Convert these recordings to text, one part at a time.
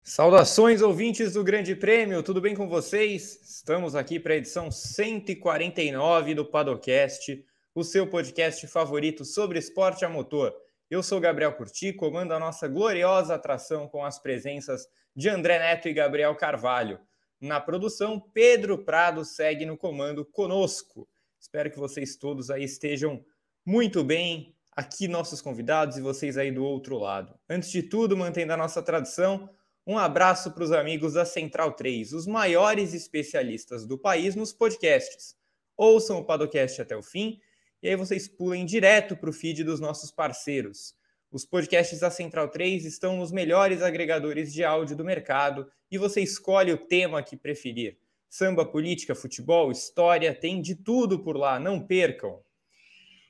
Saudações, ouvintes do Grande Prêmio, tudo bem com vocês? Estamos aqui para a edição 149 do Paddockcast, o seu podcast favorito sobre esporte a motor. Eu sou Gabriel Curti, comando a nossa gloriosa atração com as presenças de André Neto e Gabriel Carvalho. Na produção, Pedro Prado segue no comando conosco. Espero que vocês todos aí estejam muito bem, aqui nossos convidados e vocês aí do outro lado. Antes de tudo, mantendo a nossa tradição, um abraço para os amigos da Central 3, os maiores especialistas do país nos podcasts. Ouçam o Paddockcast até o fim e aí vocês pulem direto para o feed dos nossos parceiros. Os podcasts da Central 3 estão nos melhores agregadores de áudio do mercado e você escolhe o tema que preferir. Samba, política, futebol, história, tem de tudo por lá, não percam!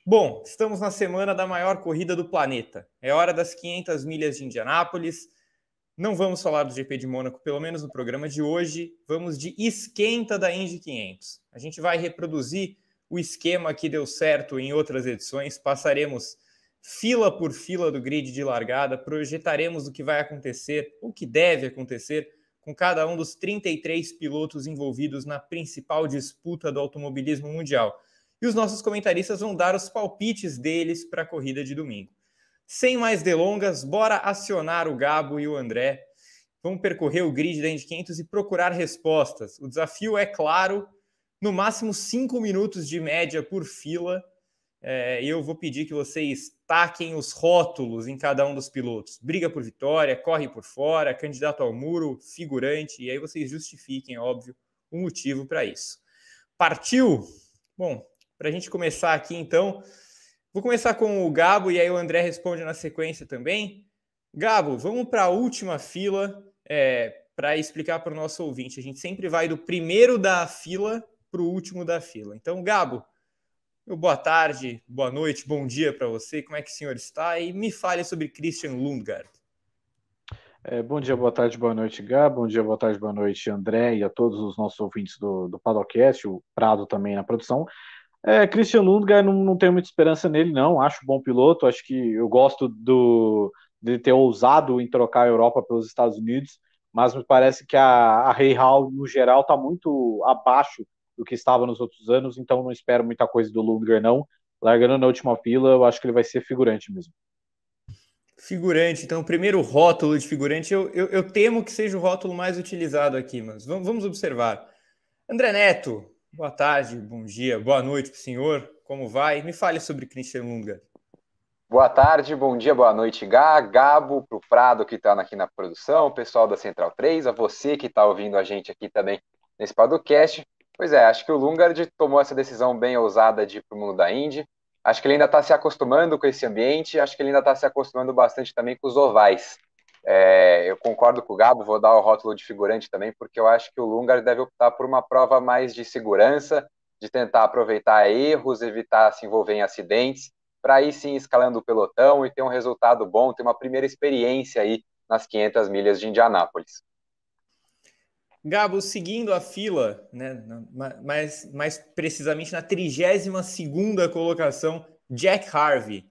Bom, estamos na semana da maior corrida do planeta. É hora das 500 milhas de Indianápolis. Não vamos falar do GP de Mônaco, pelo menos no programa de hoje. Vamos de esquenta da Indy 500. A gente vai reproduzir o esquema que deu certo em outras edições. Passaremos fila por fila do grid de largada, projetaremos o que vai acontecer, o que deve acontecer, com cada um dos 33 pilotos envolvidos na principal disputa do automobilismo mundial. E os nossos comentaristas vão dar os palpites deles para a corrida de domingo. Sem mais delongas, bora acionar o Gabo e o André. Vamos percorrer o grid da Indy 500 e procurar respostas. O desafio é claro, no máximo 5 minutos de média por fila. Eu vou pedir que vocês taquem os rótulos em cada um dos pilotos. Briga por vitória, corre por fora, candidato ao muro, figurante. E aí vocês justifiquem, óbvio, o motivo para isso. Partiu? Bom, para a gente começar aqui, então... Vou começar com o Gabo e aí o André responde na sequência também. Gabo, vamos para a última fila para explicar para o nosso ouvinte. A gente sempre vai do primeiro da fila para o último da fila. Então, Gabo, boa tarde, boa noite, bom dia para você. Como é que o senhor está? E me fale sobre Christian Lundgaard. Bom dia, boa tarde, boa noite, Gabo. Bom dia, boa tarde, boa noite, André, e a todos os nossos ouvintes do Paddockcast, o Prado também na produção. Christian Lundgaard, não tenho muita esperança nele, não. Acho bom piloto, acho que eu gosto de ter ousado em trocar a Europa pelos Estados Unidos, mas me parece que a Hall, no geral, está muito abaixo do que estava nos outros anos, então não espero muita coisa do Lundgaard, não. Largando na última fila, eu acho que ele vai ser figurante mesmo. Figurante, então, o primeiro rótulo de figurante, eu temo que seja o rótulo mais utilizado aqui, mas vamos observar. André Neto, boa tarde, bom dia, boa noite para o senhor. Como vai? Me fale sobre Christian Lundgaard. Boa tarde, bom dia, boa noite, Gabo, para o Prado que está aqui na produção, o pessoal da Central 3, a você que está ouvindo a gente aqui também nesse podcast. Pois é, acho que o Lundgaard tomou essa decisão bem ousada de ir para o mundo da Indy. Acho que ele ainda está se acostumando com esse ambiente, acho que ele ainda está se acostumando bastante também com os ovais. Eu concordo com o Gabo, vou dar o rótulo de figurante também, porque eu acho que o Lundgaard deve optar por uma prova mais de segurança, de tentar aproveitar erros, evitar se envolver em acidentes, para aí sim escalando o pelotão e ter um resultado bom, ter uma primeira experiência aí nas 500 milhas de Indianápolis. Gabo, seguindo a fila, né, mais precisamente na 32ª colocação, Jack Harvey.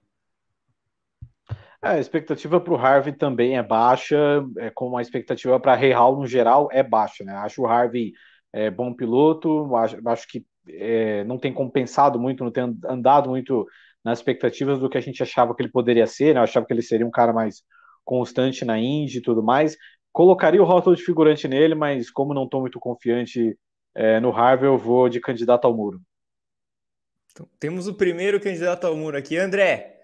A expectativa para o Harvey também é baixa, como a expectativa para a Hall no geral é baixa, né? Acho o Harvey bom piloto, acho que não tem compensado muito, não tem andado muito nas expectativas do que a gente achava que ele poderia ser, né? Eu achava que ele seria um cara mais constante na Indy e tudo mais. Colocaria o rótulo de figurante nele, mas como não estou muito confiante no Harvey, eu vou de candidato ao muro. Então, temos o primeiro candidato ao muro aqui. André,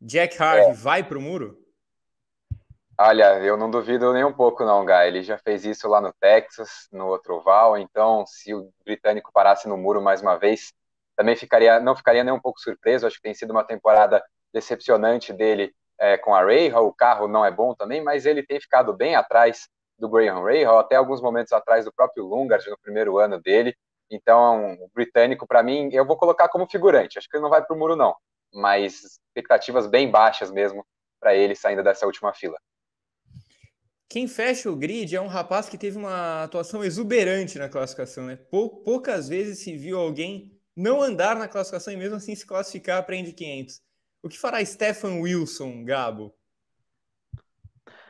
Jack Harvey vai para o muro? Olha, eu não duvido nem um pouco não, Guy. Ele já fez isso lá no Texas, no outro oval, então se o britânico parasse no muro mais uma vez, também não ficaria nem um pouco surpreso. Acho que tem sido uma temporada decepcionante dele com a Rahal. O carro não é bom também, mas ele tem ficado bem atrás do Graham Rahal, até alguns momentos atrás do próprio Lundgaard no primeiro ano dele. Então, o britânico, para mim, eu vou colocar como figurante. Acho que ele não vai para o muro, não, mas expectativas bem baixas mesmo para ele saindo dessa última fila. Quem fecha o grid é um rapaz que teve uma atuação exuberante na classificação, né? Poucas vezes se viu alguém não andar na classificação e mesmo assim se classificar para a Indy 500. O que fará Stefan Wilson, Gabo?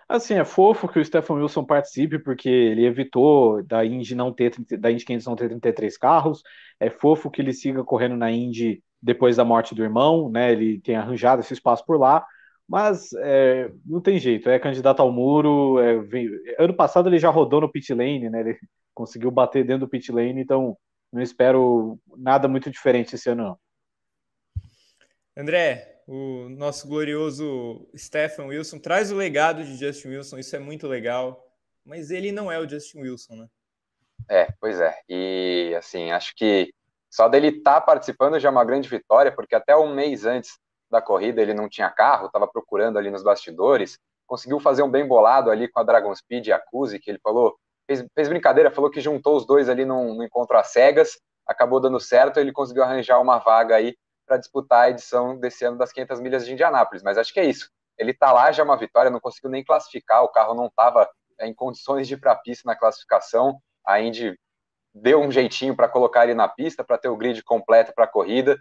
Assim, é fofo que o Stephen Wilson participe, porque ele evitou da Indy 500 não ter 33 carros. É fofo que ele siga correndo na Indy depois da morte do irmão, né? Ele tem arranjado esse espaço por lá, mas não tem jeito, é candidato ao muro. Ano passado ele já rodou no pit lane, né? Ele conseguiu bater dentro do pit lane, então não espero nada muito diferente esse ano, não. André, o nosso glorioso Stephen Wilson traz o legado de Justin Wilson, isso é muito legal, mas ele não é o Justin Wilson, né? Pois é. E, assim, acho que só dele estar participando já é uma grande vitória, porque até um mês antes da corrida ele não tinha carro, estava procurando ali nos bastidores, conseguiu fazer um bem bolado ali com a Dragon Speed e a Kuzi, que ele falou, fez brincadeira, falou que juntou os dois ali no encontro às cegas, acabou dando certo, ele conseguiu arranjar uma vaga aí para disputar a edição desse ano das 500 milhas de Indianápolis, mas acho que é isso. Ele tá lá, já é uma vitória, não conseguiu nem classificar, o carro não estava em condições de ir para a pista na classificação, a Indy deu um jeitinho para colocar ele na pista, para ter o grid completo para a corrida.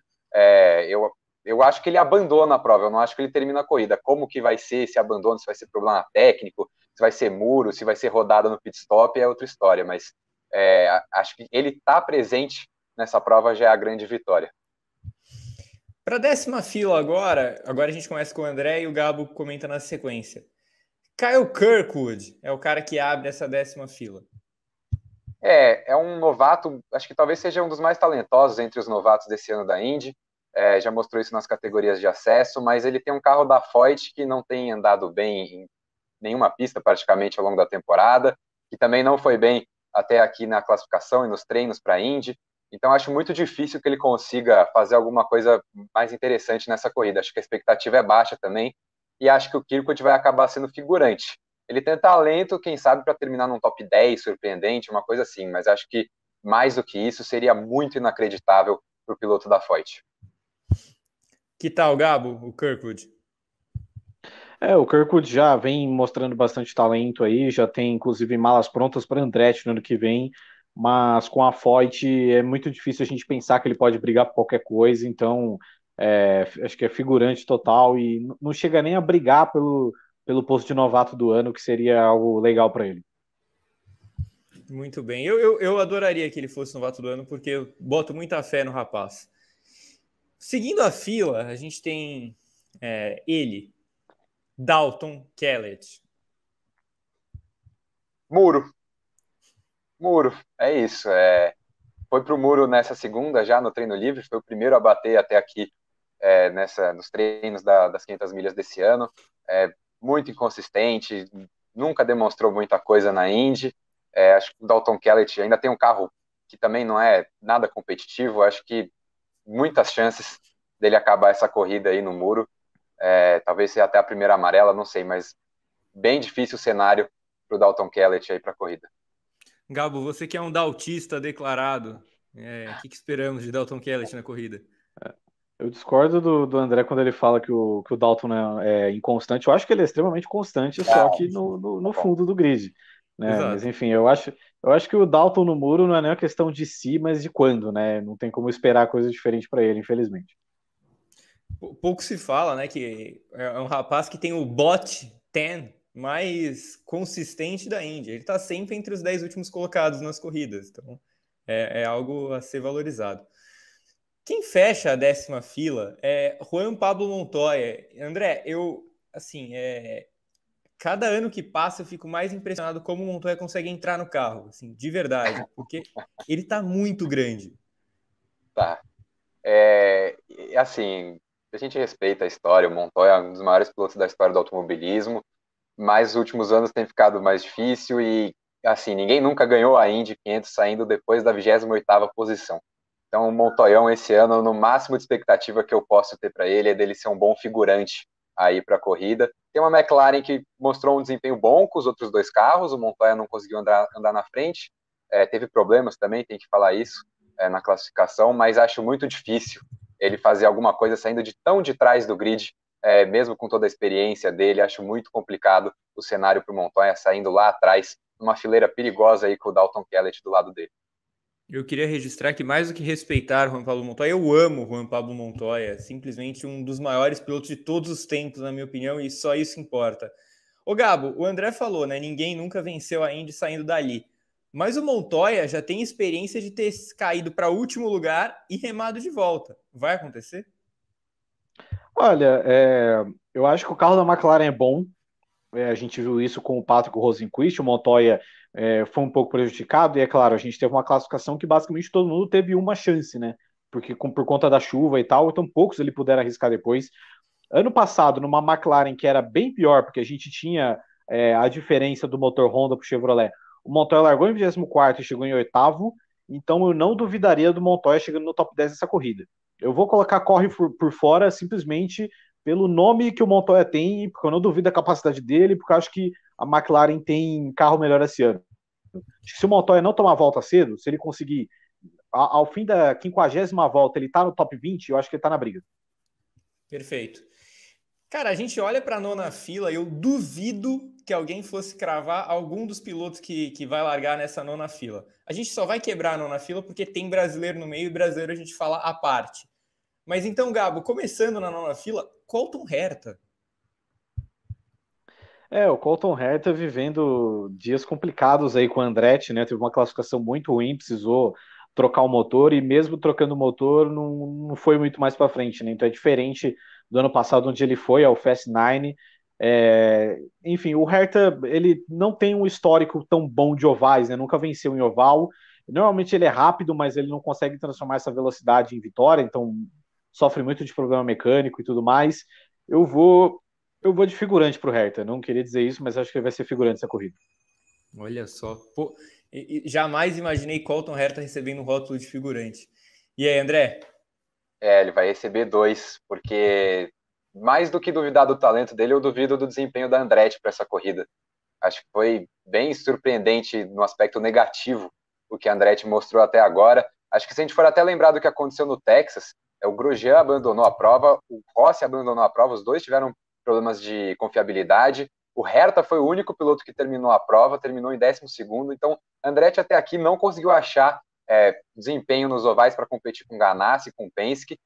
Eu acho que ele abandona a prova, eu não acho que ele termina a corrida. Como que vai ser esse abandono, se vai ser problema técnico, se vai ser muro, se vai ser rodada no pit stop, é outra história, mas acho que ele está presente nessa prova já é a grande vitória. Para a 10ª fila agora a gente começa com o André e o Gabo comenta na sequência. Kyle Kirkwood é o cara que abre essa 10ª fila. É um novato, acho que talvez seja um dos mais talentosos entre os novatos desse ano da Indy, já mostrou isso nas categorias de acesso, mas ele tem um carro da Foyt que não tem andado bem em nenhuma pista praticamente ao longo da temporada, que também não foi bem até aqui na classificação e nos treinos para a Indy, então acho muito difícil que ele consiga fazer alguma coisa mais interessante nessa corrida, acho que a expectativa é baixa também, e acho que o Kirkwood vai acabar sendo figurante. Ele tem talento, quem sabe, para terminar num top 10, surpreendente, uma coisa assim, mas acho que mais do que isso seria muito inacreditável para o piloto da Foyt. Que tal, Gabo, o Kirkwood? O Kirkwood já vem mostrando bastante talento aí, já tem inclusive malas prontas para Andretti no ano que vem, mas com a Foyt é muito difícil a gente pensar que ele pode brigar por qualquer coisa, então acho que é figurante total e não chega nem a brigar pelo posto de novato do ano, que seria algo legal para ele. Muito bem. Eu adoraria que ele fosse novato do ano, porque eu boto muita fé no rapaz. Seguindo a fila, a gente tem ele, Dalton Kellett. Muro, é isso. Foi para o muro nessa segunda, já no treino livre, foi o primeiro a bater até aqui nos treinos das 500 milhas desse ano. Muito inconsistente, nunca demonstrou muita coisa na Indy. Acho que o Dalton Kellett ainda tem um carro que também não é nada competitivo, acho que muitas chances dele acabar essa corrida aí no muro, talvez seja até a primeira amarela, não sei, mas bem difícil o cenário para o Dalton Kellett aí para a corrida. Gabo, você que é um daltista declarado, o que esperamos de Dalton Kellett na corrida? Eu discordo do André quando ele fala que o Dalton é inconstante. Eu acho que ele é extremamente constante, só que no fundo do grid. Né? Mas enfim, eu acho que o Dalton no muro não é nem uma questão de si, mas de quando, né? Não tem como esperar coisa diferente para ele, infelizmente. Pouco se fala, né? Que é um rapaz que tem o bot 10 mais consistente da Indy. Ele está sempre entre os 10 últimos colocados nas corridas. Então, é algo a ser valorizado. Quem fecha a 10ª fila é Juan Pablo Montoya. André, cada ano que passa eu fico mais impressionado como o Montoya consegue entrar no carro, assim, de verdade, porque ele tá muito grande. Tá. Assim, a gente respeita a história, o Montoya é um dos maiores pilotos da história do automobilismo, mas os últimos anos tem ficado mais difícil e, assim, ninguém nunca ganhou a Indy 500 saindo depois da 28ª posição. Então, o Montoyão esse ano, no máximo de expectativa que eu posso ter para ele é dele ser um bom figurante aí para a corrida. Tem uma McLaren que mostrou um desempenho bom com os outros dois carros, o Montoya não conseguiu andar na frente, teve problemas também, tem que falar isso, na classificação, mas acho muito difícil ele fazer alguma coisa saindo de tão de trás do grid, mesmo com toda a experiência dele, acho muito complicado o cenário para o Montoya saindo lá atrás, numa fileira perigosa aí com o Dalton Kellett do lado dele. Eu queria registrar que, mais do que respeitar o Juan Pablo Montoya, eu amo o Juan Pablo Montoya, simplesmente um dos maiores pilotos de todos os tempos, na minha opinião, e só isso importa. Ô Gabo, o André falou, né? Ninguém nunca venceu a Indy saindo dali. Mas o Montoya já tem experiência de ter caído para o último lugar e remado de volta. Vai acontecer? Olha, eu acho que o carro da McLaren é bom. A gente viu isso com o Patrick Rosenqvist. O Montoya foi um pouco prejudicado. E é claro, a gente teve uma classificação que basicamente todo mundo teve uma chance, né? Porque por conta da chuva e tal, então poucos ele puderam arriscar depois. Ano passado, numa McLaren que era bem pior, porque a gente tinha a diferença do motor Honda para o Chevrolet. O Montoya largou em 24º e chegou em 8º, então eu não duvidaria do Montoya chegando no top 10 dessa corrida. Eu vou colocar corre por fora simplesmente pelo nome que o Montoya tem, porque eu não duvido da capacidade dele, porque eu acho que a McLaren tem carro melhor esse ano. Acho que se o Montoya não tomar a volta cedo, se ele conseguir, ao fim da 50ª volta, ele tá no top 20, eu acho que ele tá na briga. Perfeito. Cara, a gente olha para a nona fila e eu duvido que alguém fosse cravar algum dos pilotos que vai largar nessa nona fila. A gente só vai quebrar a nona fila porque tem brasileiro no meio e brasileiro a gente fala à parte. Mas então, Gabo, começando na nona fila, Colton Herta. O Colton Herta vivendo dias complicados aí com o Andretti, né? Teve uma classificação muito ruim, precisou trocar o motor e mesmo trocando o motor não foi muito mais para frente, né? Então é diferente do ano passado onde ele foi ao Fast Nine. Enfim, o Herta ele não tem um histórico tão bom de ovais, né? Nunca venceu em oval. Normalmente ele é rápido, mas ele não consegue transformar essa velocidade em vitória, então sofre muito de problema mecânico e tudo mais. Eu vou eu vou de figurante pro Hertha. Não queria dizer isso, mas acho que ele vai ser figurante essa corrida. Olha só. Pô, jamais imaginei Colton Herta recebendo um rótulo de figurante. E aí, André? Ele vai receber 2, porque mais do que duvidar do talento dele, eu duvido do desempenho da Andretti para essa corrida. Acho que foi bem surpreendente no aspecto negativo o que a Andretti mostrou até agora. Acho que se a gente for até lembrar do que aconteceu no Texas, o Grosjean abandonou a prova, o Rossi abandonou a prova, os dois tiveram problemas de confiabilidade. O Herta foi o único piloto que terminou a prova, terminou em 12º. Então, Andretti até aqui não conseguiu achar desempenho nos ovais para competir com Ganassi, com Penske.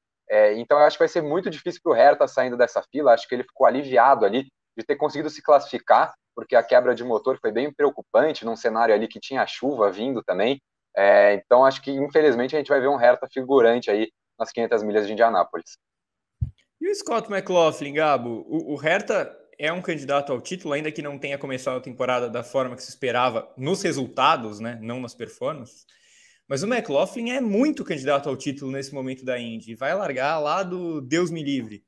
Então, eu acho que vai ser muito difícil para o Herta saindo dessa fila. Acho que ele ficou aliviado ali de ter conseguido se classificar, porque a quebra de motor foi bem preocupante num cenário ali que tinha chuva vindo também. Então, acho que, infelizmente, a gente vai ver um Herta figurante aí nas 500 milhas de Indianápolis. E o Scott McLaughlin, Gabo? O Herta é um candidato ao título, ainda que não tenha começado a temporada da forma que se esperava nos resultados, né? Não nas performances. Mas o McLaughlin é muito candidato ao título nesse momento da Indy. Vai largar lá do Deus me livre.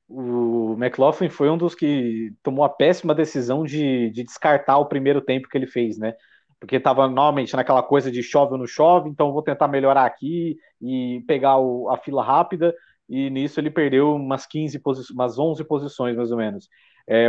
O McLaughlin foi um dos que tomou a péssima decisão de descartar o primeiro tempo que ele fez, né? Porque estava normalmente naquela coisa de chove ou não chove, então vou tentar melhorar aqui e pegar a fila rápida, e nisso ele perdeu umas 11 posições, mais ou menos.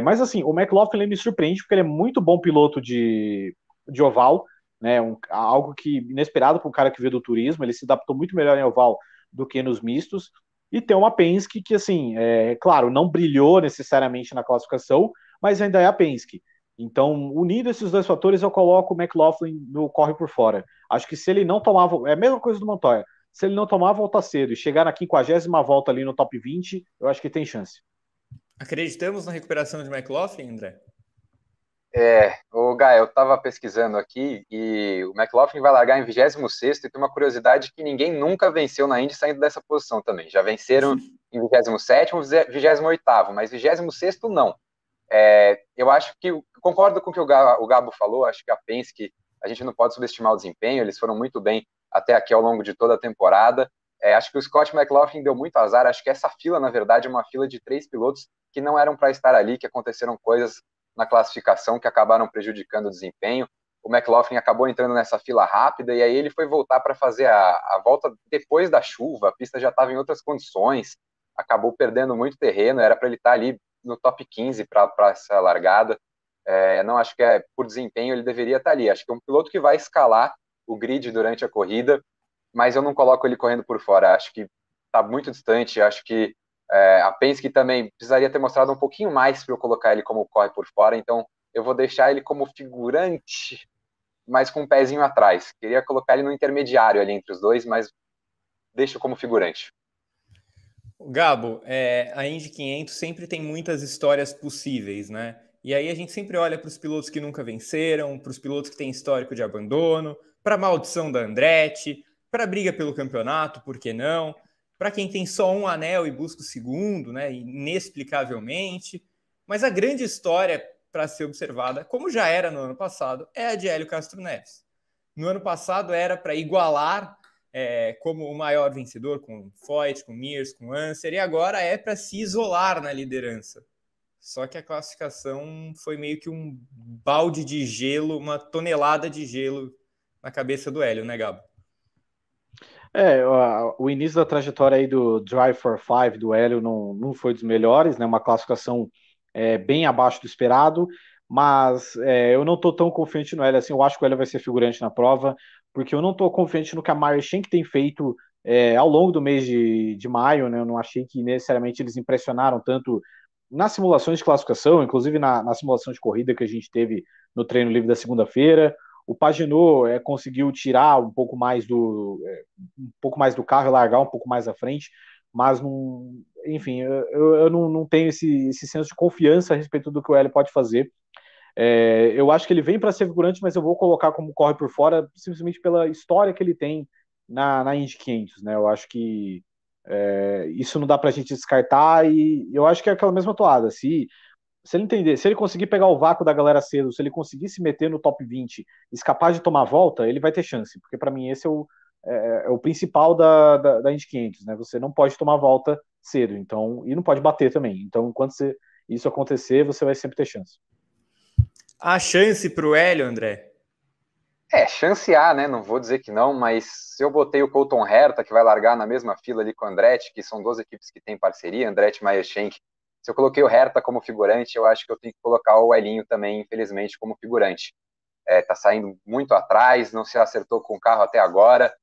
Mas assim, o McLaughlin me surpreende porque ele é muito bom piloto de oval, né? Algo que inesperado para um cara que veio do turismo, ele se adaptou muito melhor em oval do que nos mistos. E tem uma Penske que, assim, claro, não brilhou necessariamente na classificação, mas ainda é a Penske. Então, unindo esses dois fatores, eu coloco o McLaughlin no corre por fora. Acho que se ele não tomava... É a mesma coisa do Montoya. Se ele não tomar a volta cedo e chegar na 50ª volta ali no top 20, eu acho que tem chance. Acreditamos na recuperação de McLaughlin, André? O Guy, eu estava pesquisando aqui e o McLaughlin vai largar em 26º e tem uma curiosidade que ninguém nunca venceu na Indy saindo dessa posição também. Já venceram em 27º, 28º, mas 26º não. Eu acho que, concordo com o que o Gabo falou, acho que a Penske, a gente não pode subestimar o desempenho, eles foram muito bem até aqui ao longo de toda a temporada. Acho que o Scott McLaughlin deu muito azar, acho que essa fila, na verdade, é uma fila de 3 pilotos que não eram para estar ali, que aconteceram coisas na classificação que acabaram prejudicando o desempenho. O McLaughlin acabou entrando nessa fila rápida e aí ele foi voltar para fazer a volta depois da chuva, a pista já estava em outras condições, acabou perdendo muito terreno, era para ele estar ali no top 15 para essa largada. Não acho que por desempenho ele deveria estar ali. Acho que é um piloto que vai escalar o grid durante a corrida, mas eu não coloco ele correndo por fora. Acho que está muito distante. Acho que a Penske também precisaria ter mostrado um pouquinho mais para eu colocar ele como corre por fora. Então eu vou deixar ele como figurante, mas com um pezinho atrás. Queria colocar ele no intermediário ali entre os dois, mas deixo como figurante. Gabo, a Indy 500 sempre tem muitas histórias possíveis, né? E aí a gente sempre olha para os pilotos que nunca venceram, para os pilotos que têm histórico de abandono, para a maldição da Andretti, para a briga pelo campeonato, por que não? Para quem tem só um anel e busca o segundo, né? Inexplicavelmente. Mas a grande história para ser observada, como já era no ano passado, é a de Hélio Castro Neves. No ano passado era para igualar como o maior vencedor, com Foyt, com Mears, com Anser, e agora é para se isolar na liderança. Só que a classificação foi meio que um balde de gelo, uma tonelada de gelo na cabeça do Hélio, né, Gabo? O início da trajetória aí do Drive for Five do Hélio não foi dos melhores, né? Uma classificação bem abaixo do esperado, mas eu não estou tão confiante no Hélio assim. Eu acho que o Hélio vai ser figurante na prova, porque eu não estou confiante no que a Meyer Shank tem feito ao longo do mês de maio, né? Eu não achei que necessariamente eles impressionaram tanto nas simulações de classificação, inclusive na simulação de corrida que a gente teve no treino livre da segunda-feira. O Pagenot conseguiu tirar um pouco mais do carro e largar um pouco mais à frente, mas não, enfim, eu não tenho esse senso de confiança a respeito do que o Hélio pode fazer. Eu acho que ele vem para ser figurante, mas eu vou colocar como corre por fora simplesmente pela história que ele tem na Indy 500, né? Eu acho que isso não dá para a gente descartar, e eu acho que é aquela mesma toada. Se ele entender, se ele conseguir pegar o vácuo da galera cedo, se ele conseguir se meter no top 20, escapar de tomar volta, ele vai ter chance, porque para mim esse é o principal da Indy 500, né? Você não pode tomar volta cedo, então, e não pode bater também. Então, enquanto isso acontecer, você vai sempre ter chance. A chance para o Hélio, André? Chance há, né? Não vou dizer que não, mas se eu botei o Colton Herta, que vai largar na mesma fila ali com o Andretti, que são duas equipes que têm parceria, Andretti e Meyer Shank, se eu coloquei o Herta como figurante, eu acho que eu tenho que colocar o Elinho também, infelizmente, como figurante. Tá saindo muito atrás, não se acertou com o carro até agora,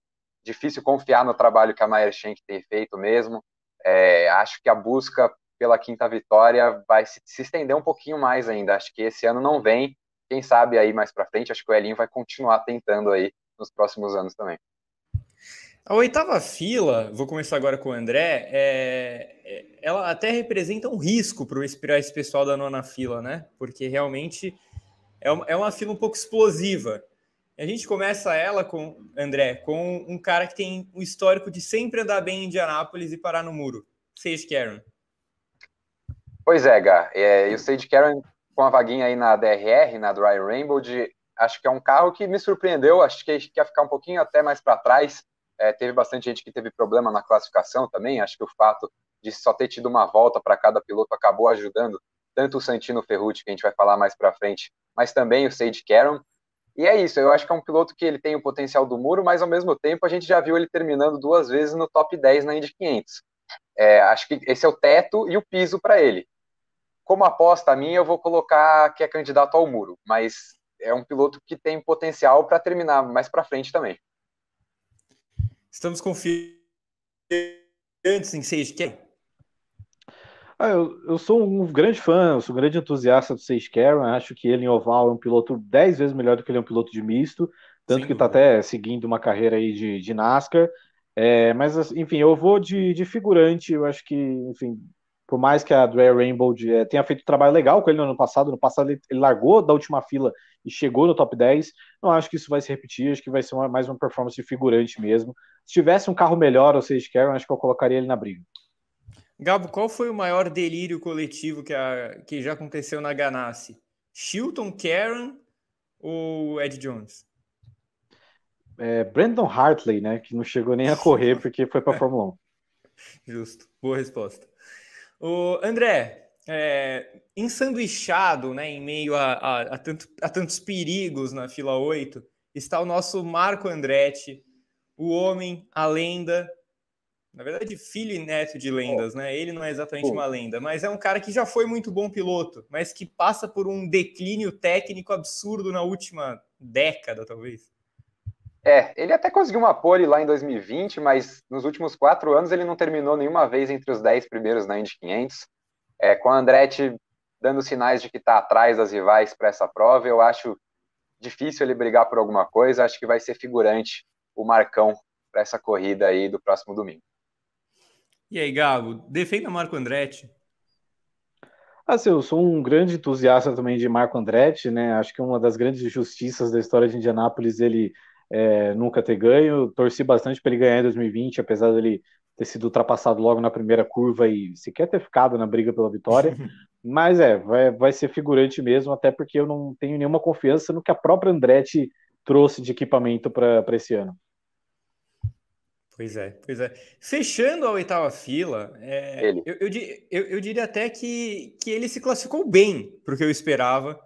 difícil confiar no trabalho que a Meyer Shank tem feito mesmo. Acho que a busca pela quinta vitória vai se estender um pouquinho mais ainda. Acho que esse ano não vem. Quem sabe aí mais para frente, acho que o Elinho vai continuar tentando aí nos próximos anos também. A oitava fila, vou começar agora com o André, ela até representa um risco para esse pessoal da nona fila, né? Porque realmente é uma fila um pouco explosiva. A gente começa ela com, André, com um cara que tem o histórico de sempre andar bem em Indianápolis e parar no muro. Sage Karam. Pois é, Gá. Eu sei de Karam com a vaguinha aí na DRR, na Dry Rainbow, acho que é um carro que me surpreendeu, acho que ia ficar um pouquinho até mais para trás. Teve bastante gente que teve problema na classificação também, acho que o fato de só ter tido uma volta para cada piloto acabou ajudando tanto o Santino Ferrucci, que a gente vai falar mais para frente, mas também o Sage Karam. E é isso, eu acho que é um piloto que ele tem o potencial do muro, mas ao mesmo tempo a gente já viu ele terminando 2 vezes no top 10 na Indy 500. Acho que esse é o teto e o piso para ele. Como aposta minha, eu vou colocar que é candidato ao muro, mas é um piloto que tem potencial para terminar mais para frente também. Estamos confiantes em Sage Karam? Eu sou um grande fã, eu sou um grande entusiasta do Sage Karam, acho que ele em oval é um piloto 10 vezes melhor do que ele é um piloto de misto, tanto que está até seguindo uma carreira aí de NASCAR, mas enfim, eu vou de figurante, eu acho que, enfim, por mais que a Dwyer Rainbow tenha feito um trabalho legal com ele no ano passado ele largou da última fila e chegou no top 10, não acho que isso vai se repetir, acho que vai ser mais uma performance de figurante mesmo. Se tivesse um carro melhor, o Sage Karam, acho que eu colocaria ele na briga. Gabo, qual foi o maior delírio coletivo que já aconteceu na Ganassi? Chilton, Karam ou Ed Jones? Brandon Hartley, né, que não chegou nem a correr porque foi para a Fórmula 1. Justo, boa resposta. O André, ensanduichado, né, em meio a tantos perigos na fila 8, está o nosso Marco Andretti, o homem, a lenda, na verdade filho e neto de lendas, né? Ele não é exatamente uma lenda, mas é um cara que já foi muito bom piloto, mas que passa por um declínio técnico absurdo na última década, talvez. Ele até conseguiu uma pole lá em 2020, mas nos últimos 4 anos ele não terminou nenhuma vez entre os 10 primeiros na Indy 500. Com a Andretti dando sinais de que está atrás das rivais para essa prova, eu acho difícil ele brigar por alguma coisa, acho que vai ser figurante o Marcão para essa corrida aí do próximo domingo. E aí, Gabo, defenda Marco Andretti. Assim, eu sou um grande entusiasta também de Marco Andretti, né? Acho que uma das grandes injustiças da história de Indianápolis ele nunca ter ganho. Torci bastante para ele ganhar em 2020, apesar dele ter sido ultrapassado logo na primeira curva e sequer ter ficado na briga pela vitória. Mas vai ser figurante mesmo, até porque eu não tenho nenhuma confiança no que a própria Andretti trouxe de equipamento para esse ano. Pois é, pois é. Fechando a oitava fila, Ele. eu diria até que ele se classificou bem para o que eu esperava,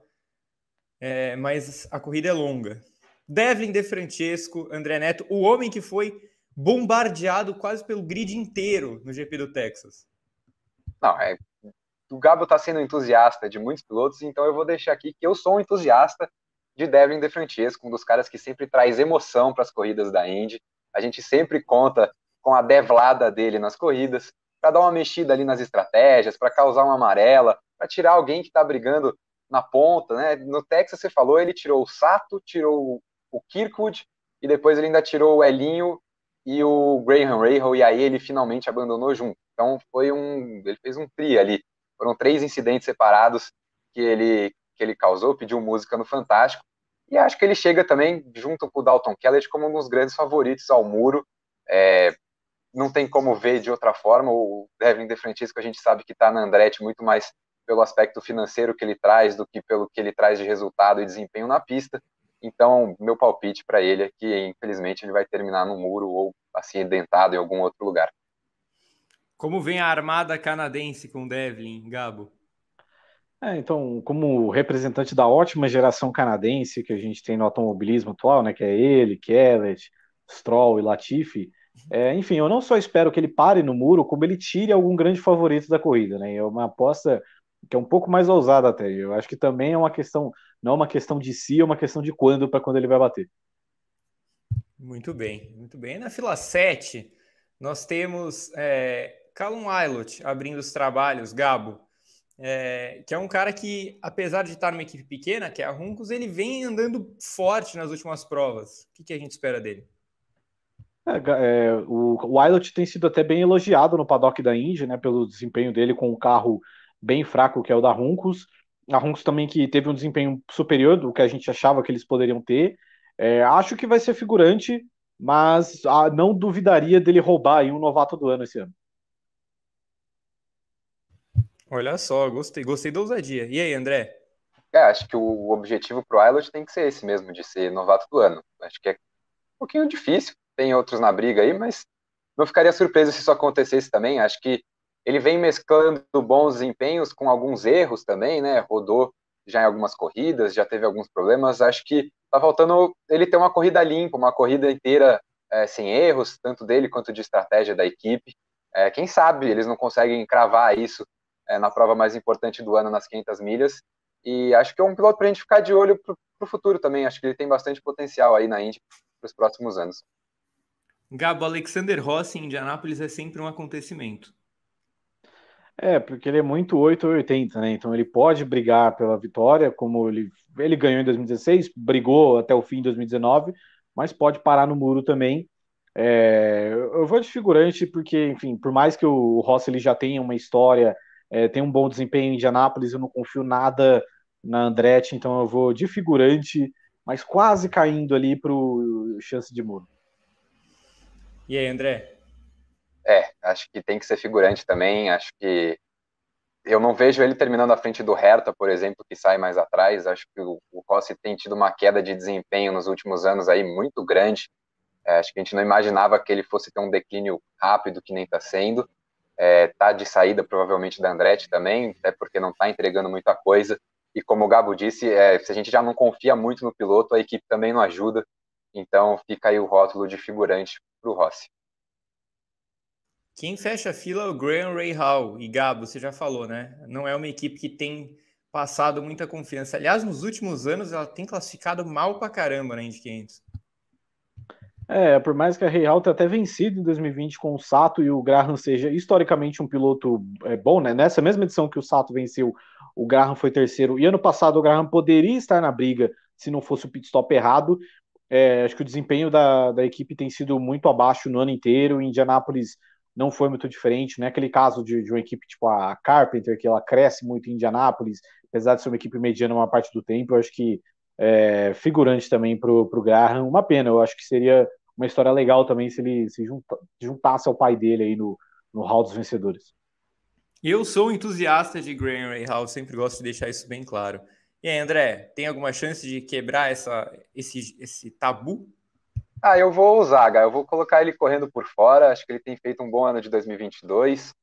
mas a corrida é longa. Devlin De Francesco, André Neto, o homem que foi bombardeado quase pelo grid inteiro no GP do Texas. Não, o Gabo está sendo entusiasta de muitos pilotos, então eu vou deixar aqui que eu sou um entusiasta de Devlin De Francesco, um dos caras que sempre traz emoção para as corridas da Indy. A gente sempre conta com a devlada dele nas corridas, para dar uma mexida ali nas estratégias, para causar uma amarela, para tirar alguém que está brigando na ponta, né? No Texas, você falou, ele tirou o Sato, tirou o Kirkwood, e depois ele ainda tirou o Elinho e o Graham Rahal, e aí ele finalmente abandonou junto. Então ele fez um tri ali. Foram 3 incidentes separados que ele causou, pediu música no Fantástico. E acho que ele chega também, junto com o Dalton Kellett, como um dos grandes favoritos ao muro. Não tem como ver de outra forma. O Devlin De Francesco, a gente sabe que está na Andretti muito mais pelo aspecto financeiro que ele traz do que pelo que ele traz de resultado e desempenho na pista. Então, meu palpite para ele é que, infelizmente, ele vai terminar no muro ou acidentado em algum outro lugar. Como vem a armada canadense com Devlin, Gabo? Então, como representante da ótima geração canadense que a gente tem no automobilismo atual, né, que é ele, Kellett, Stroll e Latifi, enfim, eu não só espero que ele pare no muro, como ele tire algum grande favorito da corrida, né? É uma aposta que é um pouco mais ousada até. Eu acho que também é uma questão, não é uma questão de si, é uma questão de para quando ele vai bater. Muito bem, muito bem. Na fila 7, nós temos Callum Ilott abrindo os trabalhos, Gabo. Que é um cara que, apesar de estar numa equipe pequena, que é a Juncos, ele vem andando forte nas últimas provas. O que a gente espera dele? O Ilott tem sido até bem elogiado no paddock da Indy, né, pelo desempenho dele com um carro bem fraco, que é o da Juncos. A Juncos também que teve um desempenho superior do que a gente achava que eles poderiam ter. Acho que vai ser figurante, mas não duvidaria dele roubar aí um novato do ano esse ano. Olha só, gostei da ousadia. E aí, André? Acho que o objetivo pro Ilott tem que ser esse mesmo, de ser novato do ano. Acho que é um pouquinho difícil, tem outros na briga aí, mas não ficaria surpreso se isso acontecesse também. Acho que ele vem mesclando bons desempenhos com alguns erros também, né? Rodou já em algumas corridas, já teve alguns problemas. Acho que tá faltando ele ter uma corrida limpa, uma corrida inteira sem erros, tanto dele quanto de estratégia da equipe. Quem sabe eles não conseguem cravar isso na prova mais importante do ano, nas 500 milhas. E acho que é um piloto para a gente ficar de olho para o futuro também. Acho que ele tem bastante potencial aí na Indy para os próximos anos. Gabo, Alexander Rossi em Indianápolis é sempre um acontecimento. Porque ele é muito 8 ou 80, né? Então ele pode brigar pela vitória, como ele ganhou em 2016, brigou até o fim em 2019, mas pode parar no muro também. Eu vou de figurante porque, enfim, por mais que o Rossi ele já tenha uma história, tenha um bom desempenho em Indianápolis, eu não confio nada na Andretti, então eu vou de figurante, mas quase caindo ali para o chance de muro. E aí, André? Acho que tem que ser figurante também. Acho que eu não vejo ele terminando à frente do Herta, por exemplo, que sai mais atrás. Acho que o Rossi tem tido uma queda de desempenho nos últimos anos aí muito grande. Acho que a gente não imaginava que ele fosse ter um declínio rápido, que nem está sendo. Tá de saída provavelmente da Andretti também, até porque não está entregando muita coisa. E como o Gabo disse, se a gente já não confia muito no piloto, a equipe também não ajuda. Então fica aí o rótulo de figurante para o Rossi. Quem fecha a fila é o Graham Rahal. E Gabo, você já falou, né? Não é uma equipe que tem passado muita confiança. Aliás, nos últimos anos ela tem classificado mal pra caramba na Indy 500. Por mais que a Rahal tenha até vencido em 2020 com o Sato e o Graham seja historicamente um piloto bom, né? Nessa mesma edição que o Sato venceu, o Graham foi terceiro. E ano passado o Graham poderia estar na briga se não fosse o pit stop errado. Acho que o desempenho da equipe tem sido muito abaixo no ano inteiro. Em Indianápolis, não foi muito diferente, não é aquele caso de uma equipe tipo a Carpenter, que ela cresce muito em Indianápolis, apesar de ser uma equipe mediana uma parte do tempo. Eu acho que figurante também pro Graham, uma pena. Eu acho que seria uma história legal também se ele se juntasse ao pai dele aí no hall dos vencedores. Eu sou entusiasta de Graham Rahal, sempre gosto de deixar isso bem claro. E aí, André, tem alguma chance de quebrar esse tabu? Eu vou usar, Gá. Eu vou colocar ele correndo por fora. Acho que ele tem feito um bom ano de 2022.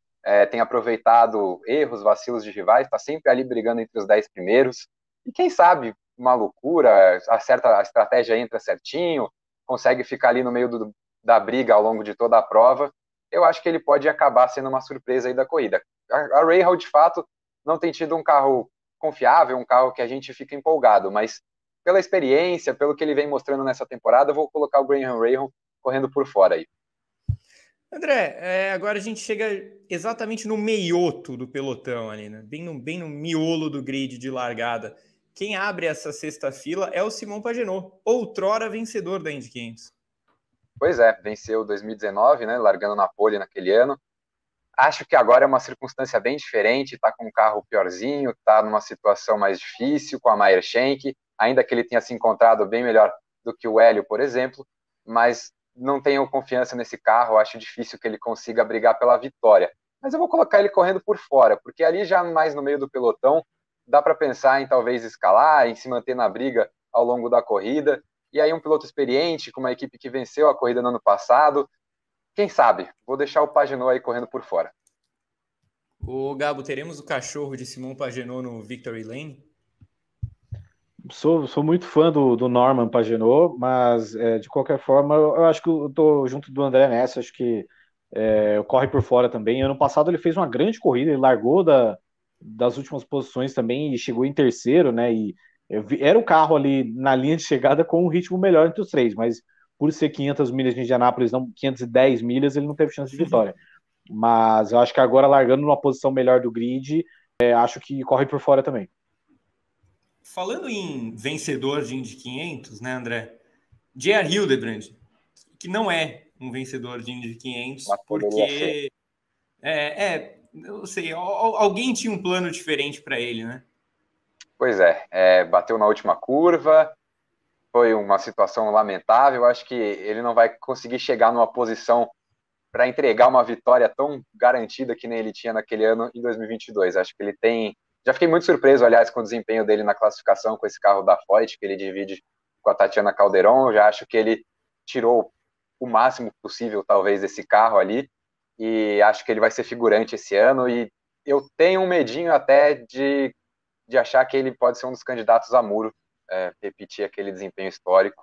Tem aproveitado erros, vacilos de rivais, está sempre ali brigando entre os 10 primeiros. E quem sabe, uma loucura, a estratégia entra certinho, consegue ficar ali no meio da briga ao longo de toda a prova. Eu acho que ele pode acabar sendo uma surpresa aí da corrida. A Rahal, de fato, não tem tido um carro confiável, um carro que a gente fica empolgado, mas pela experiência, pelo que ele vem mostrando nessa temporada, eu vou colocar o Graham Rahal correndo por fora aí. André, agora a gente chega exatamente no meioto do pelotão ali, né? Bem no miolo do grid de largada. Quem abre essa sexta fila é o Simon Pagenaud, outrora vencedor da Indy 500. Pois é, venceu 2019, né, largando na pole naquele ano. Acho que agora é uma circunstância bem diferente, está com um carro piorzinho, está numa situação mais difícil com a Meyer Shank, ainda que ele tenha se encontrado bem melhor do que o Hélio, por exemplo, mas não tenho confiança nesse carro, acho difícil que ele consiga brigar pela vitória. Mas eu vou colocar ele correndo por fora, porque ali já mais no meio do pelotão, dá para pensar em talvez escalar, em se manter na briga ao longo da corrida, e aí um piloto experiente, com uma equipe que venceu a corrida no ano passado, quem sabe? Vou deixar o Pagenaud aí correndo por fora. O Gabo, teremos o cachorro de Simon Pagenaud no Victory Lane? Sou muito fã do Norman Pagenaud, mas de qualquer forma eu acho que eu tô junto do André nessa. Acho que corre por fora também. Ano passado ele fez uma grande corrida, ele largou das últimas posições também e chegou em terceiro, né? E era o carro ali na linha de chegada com um ritmo melhor entre os três, mas por ser 500 milhas de Indianápolis, não 510 milhas, ele não teve chance de vitória. Mas eu acho que agora largando numa posição melhor do grid, acho que corre por fora também. Falando em vencedor de Indy 500, né, André? J.R. Hildebrand, que não é um vencedor de Indy 500, porque não sei, alguém tinha um plano diferente para ele, né? Pois bateu na última curva, foi uma situação lamentável. Acho que ele não vai conseguir chegar numa posição para entregar uma vitória tão garantida que nem ele tinha naquele ano em 2022. Acho que ele tem. Já fiquei muito surpreso, aliás, com o desempenho dele na classificação com esse carro da Foyt, que ele divide com a Tatiana Calderon. Eu já acho que ele tirou o máximo possível, talvez, desse carro ali, e acho que ele vai ser figurante esse ano. E eu tenho um medinho até de achar que ele pode ser um dos candidatos a muro, repetir aquele desempenho histórico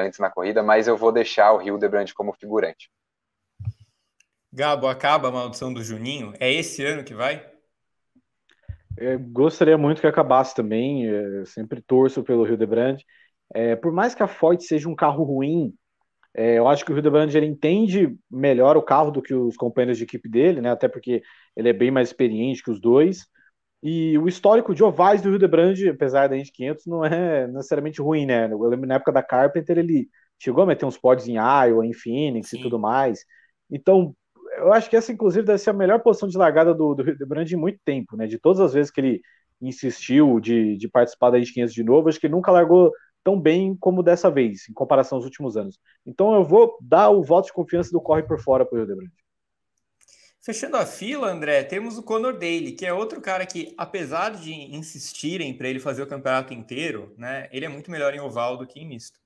antes na corrida, mas eu vou deixar o Hildebrand como figurante. Gabo, acaba a maldição do Juninho? É esse ano que vai? Gostaria muito que acabasse também, sempre torço pelo Hildebrand. Por mais que a Foyt seja um carro ruim, eu acho que o Hildebrand ele entende melhor o carro do que os companheiros de equipe dele, né? Até porque ele é bem mais experiente que os dois. E o histórico de ovais do Hildebrand, apesar da Indy 500, não é necessariamente ruim, né? Eu lembro na época da Carpenter ele chegou a meter uns pódios em Iowa, em Phoenix e tudo mais. Então, eu acho que essa, inclusive, deve ser a melhor posição de largada do Hildebrand em muito tempo, né? De todas as vezes que ele insistiu de participar da Indy 500 de novo, acho que ele nunca largou tão bem como dessa vez, em comparação aos últimos anos. Então eu vou dar o voto de confiança do corre por fora para o Hildebrand. Fechando a fila, André, temos o Conor Daly, que é outro cara que, apesar de insistirem para ele fazer o campeonato inteiro, né, ele é muito melhor em oval do que em misto.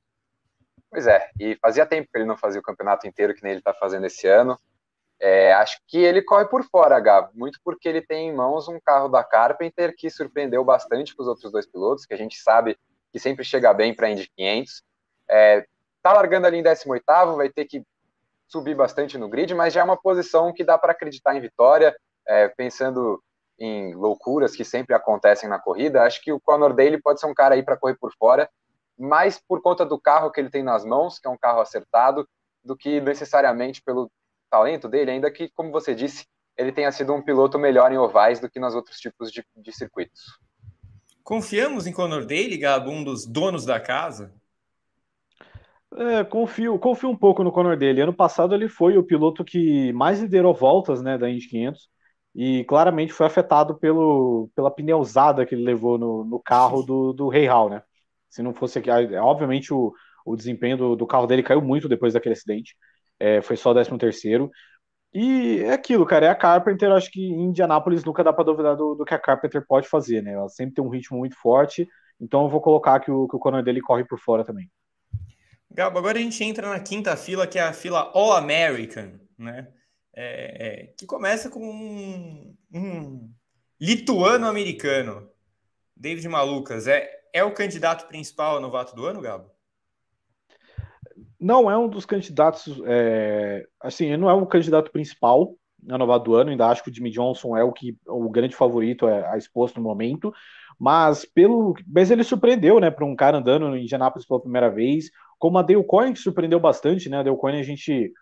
Pois é, e fazia tempo que ele não fazia o campeonato inteiro que nem ele está fazendo esse ano. Acho que ele corre por fora, Gabo, muito porque ele tem em mãos um carro da Carpenter que surpreendeu bastante com os outros dois pilotos, que a gente sabe que sempre chega bem para a Indy 500. Tá largando ali em 18º, vai ter que subir bastante no grid, mas já é uma posição que dá para acreditar em vitória, pensando em loucuras que sempre acontecem na corrida. Acho que o Conor Daly pode ser um cara aí para correr por fora, mais por conta do carro que ele tem nas mãos, que é um carro acertado, do que necessariamente pelo talento dele, ainda que, como você disse, ele tenha sido um piloto melhor em ovais do que nos outros tipos de circuitos. Confiamos em Conor Daly, Gabo, um dos donos da casa? Confio um pouco no Conor Daly. Ano passado ele foi o piloto que mais liderou voltas, né, da Indy 500 e claramente foi afetado pela pneusada que ele levou no carro do Rei Hall, né? Se não fosse aqui, obviamente o desempenho do carro dele caiu muito depois daquele acidente. Foi só 13º. E é aquilo, cara, é a Carpenter. Acho que em Indianápolis nunca dá para duvidar do que a Carpenter pode fazer, né? Ela sempre tem um ritmo muito forte, então eu vou colocar que o Conor Daly corre por fora também. Gabo, agora a gente entra na quinta fila, que é a fila All-American, né? Que começa com um lituano-americano, David Malukas. É o candidato principal a novato do ano, Gabo? Não é um dos candidatos, assim, ele não é um candidato principal a novato do ano. Ainda acho que o Jimmy Johnson é o grande favorito a exposto no momento, mas ele surpreendeu, né, para um cara andando em Indianápolis pela primeira vez, como a Dale Coyne, que surpreendeu bastante, né? A Dale Coyne a gente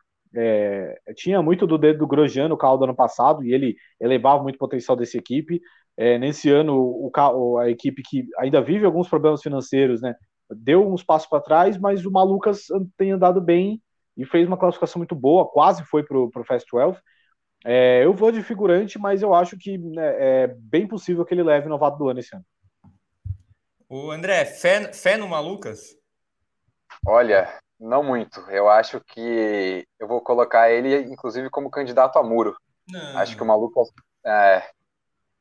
tinha muito do dedo do Grosjean no carro do ano passado e ele elevava muito o potencial dessa equipe. Nesse ano, a equipe que ainda vive alguns problemas financeiros, né, deu uns passos para trás, mas o Malucas tem andado bem e fez uma classificação muito boa, quase foi para o Fast 12. Eu vou de figurante, mas eu acho que, né, é bem possível que ele leve o novato do ano esse ano. O André, fé no Malucas? Olha, não muito. Eu acho que eu vou colocar ele, inclusive, como candidato a muro. Acho que o Não. Malucas, é,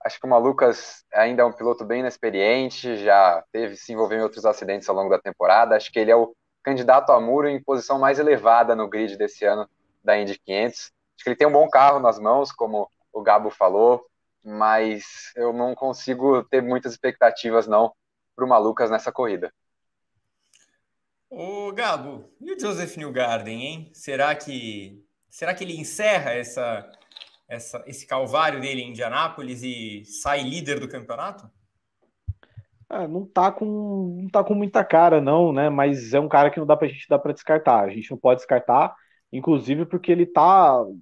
acho que o Malucas ainda é um piloto bem inexperiente, já se envolveu em outros acidentes ao longo da temporada. Acho que ele é o candidato a muro em posição mais elevada no grid desse ano da Indy 500. Acho que ele tem um bom carro nas mãos, como o Gabo falou, mas eu não consigo ter muitas expectativas não para o Malucas nessa corrida. Ô, Gabo, e o Joseph Newgarden, hein? Será que ele encerra esse calvário dele em Indianápolis e sai líder do campeonato? Não tá com muita cara, não, né? Mas é um cara que não dá pra gente dar para descartar. A gente não pode descartar, inclusive porque ele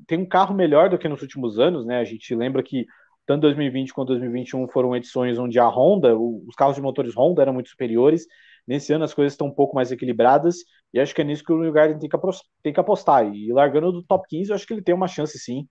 tem um carro melhor do que nos últimos anos, né? A gente lembra que tanto 2020 quanto 2021 foram edições onde a Honda, os carros de motores Honda eram muito superiores. Nesse ano as coisas estão um pouco mais equilibradas e acho que é nisso que o New Garden tem que apostar. E largando do top 15, eu acho que ele tem uma chance, sim.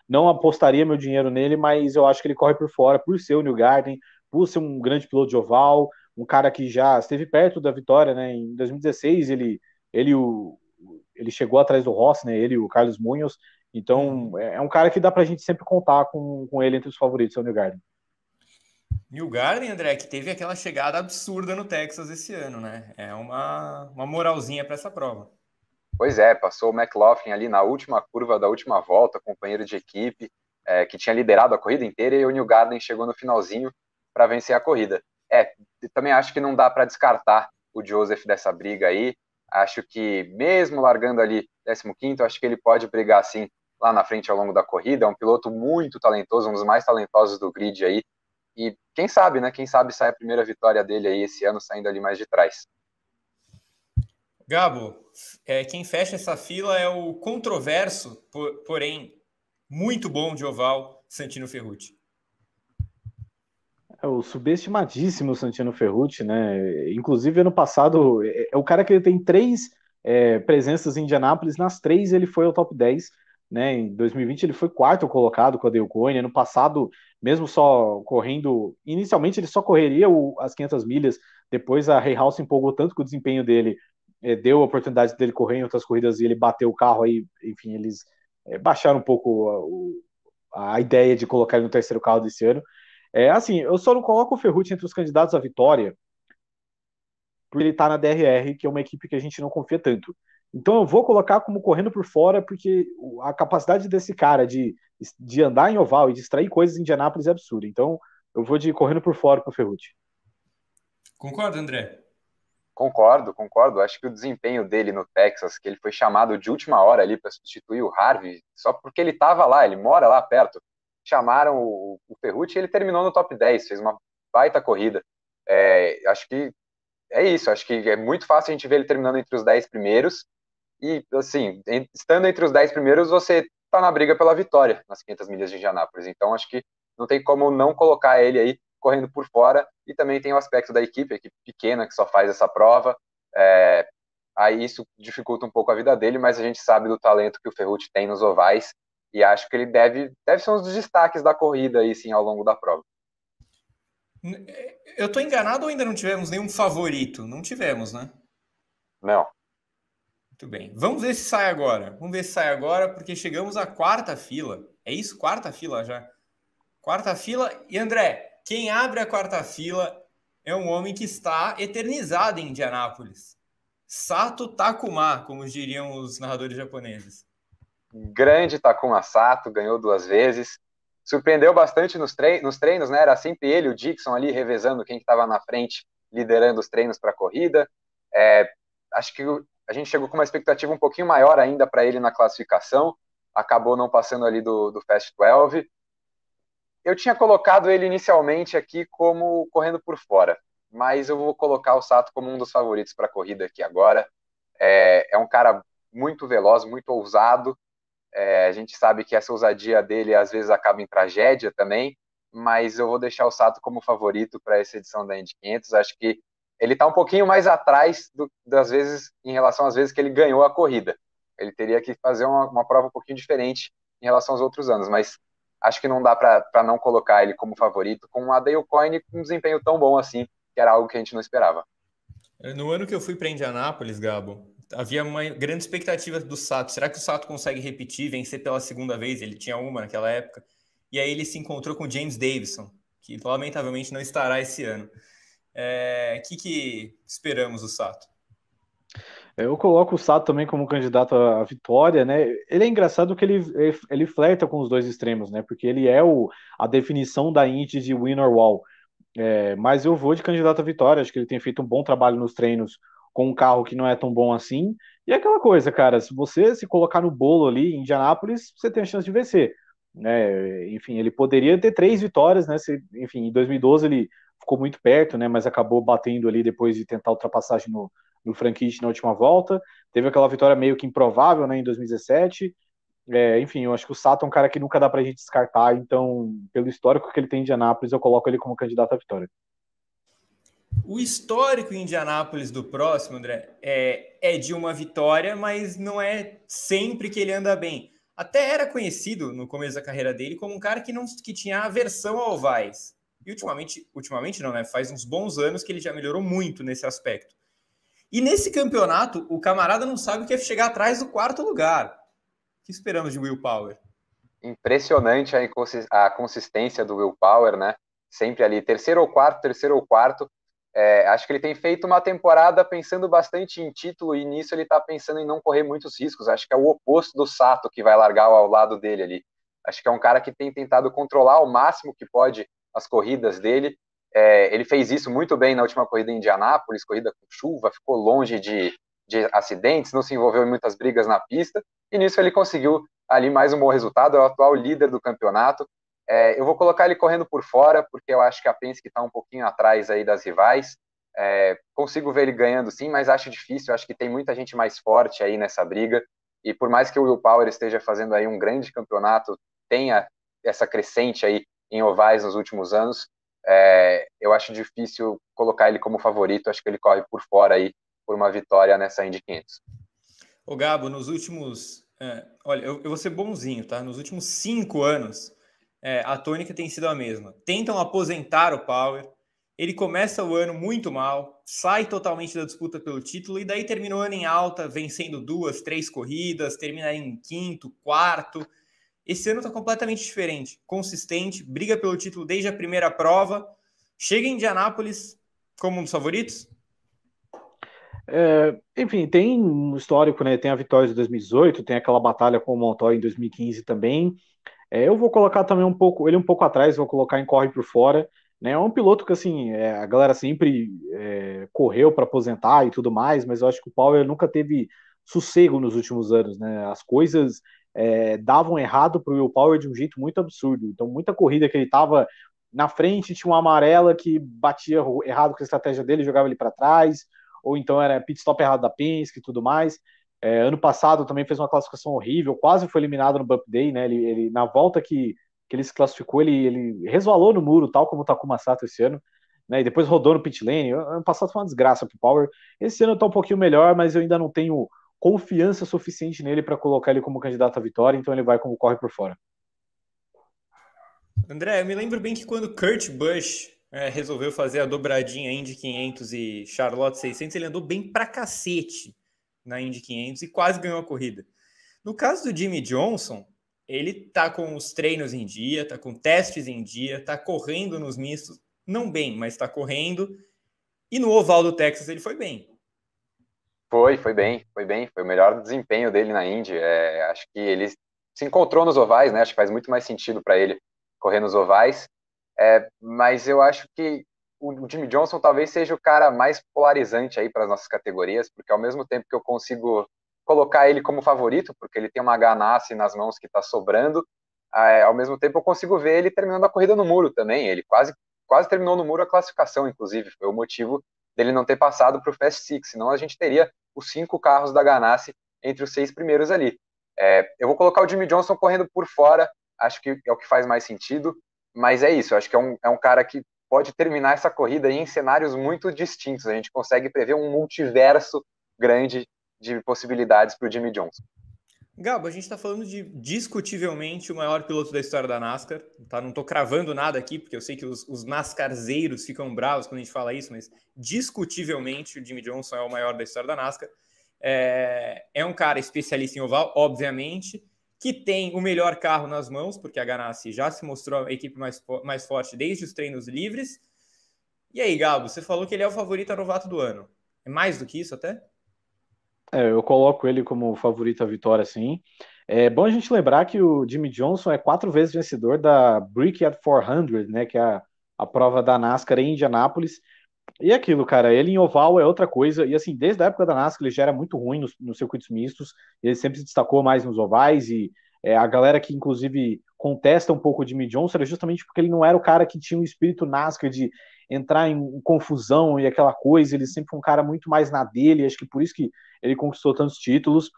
Não apostaria meu dinheiro nele, mas eu acho que ele corre por fora por ser o New Garden, por ser um grande piloto de oval, um cara que já esteve perto da vitória, né? Em 2016 ele, ele chegou atrás do Rossi, né? Ele e o Carlos Munoz. Então é um cara que dá pra gente sempre contar com ele entre os favoritos, o New Garden. Newgarden, André, que teve aquela chegada absurda no Texas esse ano, né? É uma moralzinha para essa prova. Pois é, passou o McLaughlin ali na última curva da última volta, companheiro de equipe, que tinha liderado a corrida inteira, e o Newgarden chegou no finalzinho para vencer a corrida. Também acho que não dá para descartar o Joseph dessa briga aí. Acho que mesmo largando ali 15º, acho que ele pode brigar assim lá na frente ao longo da corrida. É um piloto muito talentoso, um dos mais talentosos do grid aí. E quem sabe, né? Quem sabe sai a primeira vitória dele aí esse ano, saindo ali mais de trás. Gabo, quem fecha essa fila é o controverso, porém muito bom de oval, Santino Ferrucci. O subestimadíssimo Santino Ferrucci, né? Inclusive, ano passado, é o cara que ele tem 3 presenças em Indianápolis, nas 3 ele foi ao top 10, né? Em 2020 ele foi quarto colocado com a Dale Coyne. Ano passado, mesmo só correndo, inicialmente ele só correria as 500 milhas, depois a Rei House se empolgou tanto com o desempenho dele, deu a oportunidade dele correr em outras corridas e ele bateu o carro aí, enfim, eles baixaram um pouco a ideia de colocar ele no terceiro carro desse ano. Assim, eu só não coloco o Ferrucci entre os candidatos à vitória porque ele tá na DRR, que é uma equipe que a gente não confia tanto. Então eu vou colocar como correndo por fora, porque a capacidade desse cara de andar em oval e distrair coisas em Indianápolis é absurda. Então eu vou de correndo por fora pro Ferrucci. Concorda, André? Concordo. Acho que o desempenho dele no Texas, que ele foi chamado de última hora ali para substituir o Harvey, só porque ele estava lá, ele mora lá perto. Chamaram o Ferrucci e ele terminou no top 10, fez uma baita corrida. Acho que é isso, acho que é muito fácil a gente ver ele terminando entre os 10 primeiros. E, assim, estando entre os 10 primeiros, você está na briga pela vitória nas 500 milhas de Indianápolis. Então, acho que não tem como não colocar ele aí correndo por fora. E também tem o aspecto da equipe, a equipe pequena que só faz essa prova. aí isso dificulta um pouco a vida dele, mas a gente sabe do talento que o Ferrucci tem nos ovais, e acho que ele deve ser um dos destaques da corrida aí, sim, ao longo da prova. Eu tô enganado ou ainda não tivemos nenhum favorito? Não tivemos, né? Não. Muito bem. Vamos ver se sai agora. Vamos ver se sai agora, porque chegamos à quarta fila. É isso? Quarta fila já. Quarta fila. E André, quem abre a quarta fila é um homem que está eternizado em Indianápolis. Sato Takuma, como diriam os narradores japoneses. Grande Takuma Sato, ganhou 2 vezes. Surpreendeu bastante nos treinos, né? Era sempre ele, o Dixon ali, revezando quem estava na frente, liderando os treinos para a corrida. Acho que a gente chegou com uma expectativa um pouquinho maior ainda para ele na classificação. Acabou não passando ali do Fast 12. Eu tinha colocado ele inicialmente aqui como correndo por fora, mas eu vou colocar o Sato como um dos favoritos para a corrida aqui agora. É um cara muito veloz, muito ousado. A gente sabe que essa ousadia dele às vezes acaba em tragédia também, mas eu vou deixar o Sato como favorito para essa edição da Indy 500. Acho que ele está um pouquinho mais atrás das vezes, em relação às vezes que ele ganhou a corrida. Ele teria que fazer uma prova um pouquinho diferente em relação aos outros anos, mas acho que não dá para não colocar ele como favorito com a Dale Coyne com um desempenho tão bom assim, que era algo que a gente não esperava. No ano que eu fui para Indianápolis, Gabo, havia uma grande expectativa do Sato. Será que o Sato consegue repetir, vencer pela segunda vez? Ele tinha uma naquela época. E aí ele se encontrou com James Davison, que lamentavelmente não estará esse ano. Que esperamos do Sato? Eu coloco o Sato também como candidato à vitória, né? Ele é engraçado que ele flerta com os dois extremos, né? Porque ele é a definição da Indy de win or wall. Mas eu vou de candidato à vitória. Acho que ele tem feito um bom trabalho nos treinos com um carro que não é tão bom assim. E é aquela coisa, cara, se você se colocar no bolo ali em Indianápolis, você tem a chance de vencer, né? Enfim, ele poderia ter 3 vitórias, né? Enfim, em 2012 ele ficou muito perto, né? Mas acabou batendo ali depois de tentar ultrapassagem no Franchitti na última volta. Teve aquela vitória meio que improvável, né? Em 2017. Enfim, eu acho que o Sato é um cara que nunca dá pra gente descartar, então, pelo histórico que ele tem em Indianápolis, eu coloco ele como candidato à vitória. O histórico em Indianápolis do próximo, André, é de uma vitória, mas não é sempre que ele anda bem. Até era conhecido no começo da carreira dele como um cara que tinha aversão a ovais. E ultimamente não, né? Faz uns bons anos que ele já melhorou muito nesse aspecto. E nesse campeonato, o camarada não sabe o que é chegar atrás do 4º lugar. O que esperamos de Will Power? Impressionante a consistência do Will Power, né? Sempre ali, terceiro ou quarto. Acho que ele tem feito uma temporada pensando bastante em título e nisso ele está pensando em não correr muitos riscos. Acho que é o oposto do Sato que vai largar ao lado dele ali. Acho que é um cara que tem tentado controlar ao máximo que pode as corridas dele. Ele fez isso muito bem na última corrida em Indianápolis, corrida com chuva, ficou longe de acidentes, não se envolveu em muitas brigas na pista, e nisso ele conseguiu ali mais um bom resultado, é o atual líder do campeonato. Eu vou colocar ele correndo por fora, porque eu acho que a Penske está um pouquinho atrás aí das rivais. Consigo ver ele ganhando sim, mas acho difícil, acho que tem muita gente mais forte aí nessa briga, e por mais que o Will Power esteja fazendo aí um grande campeonato, tenha essa crescente aí em ovais nos últimos anos, eu acho difícil colocar ele como favorito, acho que ele corre por fora aí por uma vitória nessa Indy 500. Ô Gabo, nos últimos... olha, eu vou ser bonzinho, tá? Nos últimos 5 anos, a tônica tem sido a mesma. Tentam aposentar o Power, ele começa o ano muito mal, sai totalmente da disputa pelo título e daí termina o ano em alta, vencendo 2, 3 corridas, termina em 5º, 4º. Esse ano tá completamente diferente, consistente, briga pelo título desde a primeira prova, chega em Indianápolis como um dos favoritos? Enfim, tem um histórico, né? Tem a vitória de 2018, tem aquela batalha com o Montoya em 2015 também. Eu vou colocar também ele um pouco atrás, vou colocar em corre por fora. Né? É um piloto que assim, a galera sempre correu para aposentar e tudo mais, mas eu acho que o Power nunca teve sossego nos últimos anos, né? As coisas davam errado para o Will Power de um jeito muito absurdo. Então, muita corrida que ele estava na frente, tinha uma amarela que batia errado com a estratégia dele, jogava ele para trás, ou então era pit stop errado da Penske e tudo mais. Ano passado também fez uma classificação horrível, quase foi eliminado no Bump Day, né? Na volta que ele se classificou, ele resvalou no muro, tal como o Takuma Sato esse ano. né? E depois rodou no pit lane. Ano passado foi uma desgraça pro Power. Esse ano tá um pouquinho melhor, mas eu ainda não tenho confiança suficiente nele para colocar ele como candidato à vitória, então ele vai como corre por fora. André, eu me lembro bem que quando Kurt Busch resolveu fazer a dobradinha Indy 500 e Charlotte 600, ele andou bem pra cacete na Indy 500 e quase ganhou a corrida. No caso do Jimmy Johnson, ele tá com os treinos em dia, tá com testes em dia, tá correndo nos mistos, não bem, mas tá correndo, e no oval do Texas ele foi bem. Foi bem. Foi o melhor desempenho dele na Indy. Acho que ele se encontrou nos ovais, né? Acho que faz muito mais sentido para ele correr nos ovais. Mas eu acho que o Jimmy Johnson talvez seja o cara mais polarizante aí para as nossas categorias, porque ao mesmo tempo que eu consigo colocar ele como favorito, porque ele tem uma Ganassi nas mãos que está sobrando, ao mesmo tempo eu consigo ver ele terminando a corrida no muro também. Ele quase terminou no muro a classificação, inclusive. Foi o motivo dele não ter passado para o Fast Six, senão a gente teria os 5 carros da Ganassi entre os 6 primeiros ali. Eu vou colocar o Jimmy Johnson correndo por fora, acho que é o que faz mais sentido, mas é isso, acho que é um cara que pode terminar essa corrida em cenários muito distintos. A gente consegue prever um multiverso grande de possibilidades para o Jimmy Johnson. Gabo, a gente está falando de discutivelmente o maior piloto da história da NASCAR, tá? Não estou cravando nada aqui, porque eu sei que os NASCARzeiros ficam bravos quando a gente fala isso, mas discutivelmente o Jimmy Johnson é o maior da história da NASCAR. É um cara especialista em oval, obviamente, que tem o melhor carro nas mãos, porque a Ganassi já se mostrou a equipe mais forte desde os treinos livres. E aí, Gabo, você falou que ele é o favorito a novato do ano. É mais do que isso até? Eu coloco ele como favorito à vitória, sim. É bom a gente lembrar que o Jimmy Johnson é 4 vezes vencedor da Brickyard 400, né, que é a prova da NASCAR em Indianápolis. E aquilo, cara, ele em oval é outra coisa. E assim, desde a época da NASCAR ele já era muito ruim nos circuitos mistos. Ele sempre se destacou mais nos ovais. E a galera que, inclusive, contesta um pouco o Jimmy Johnson era justamente porque ele não era o cara que tinha um espírito NASCAR de entrar em confusão e aquela coisa. Ele sempre foi um cara muito mais na dele. Acho que por isso que ele conquistou tantos títulos.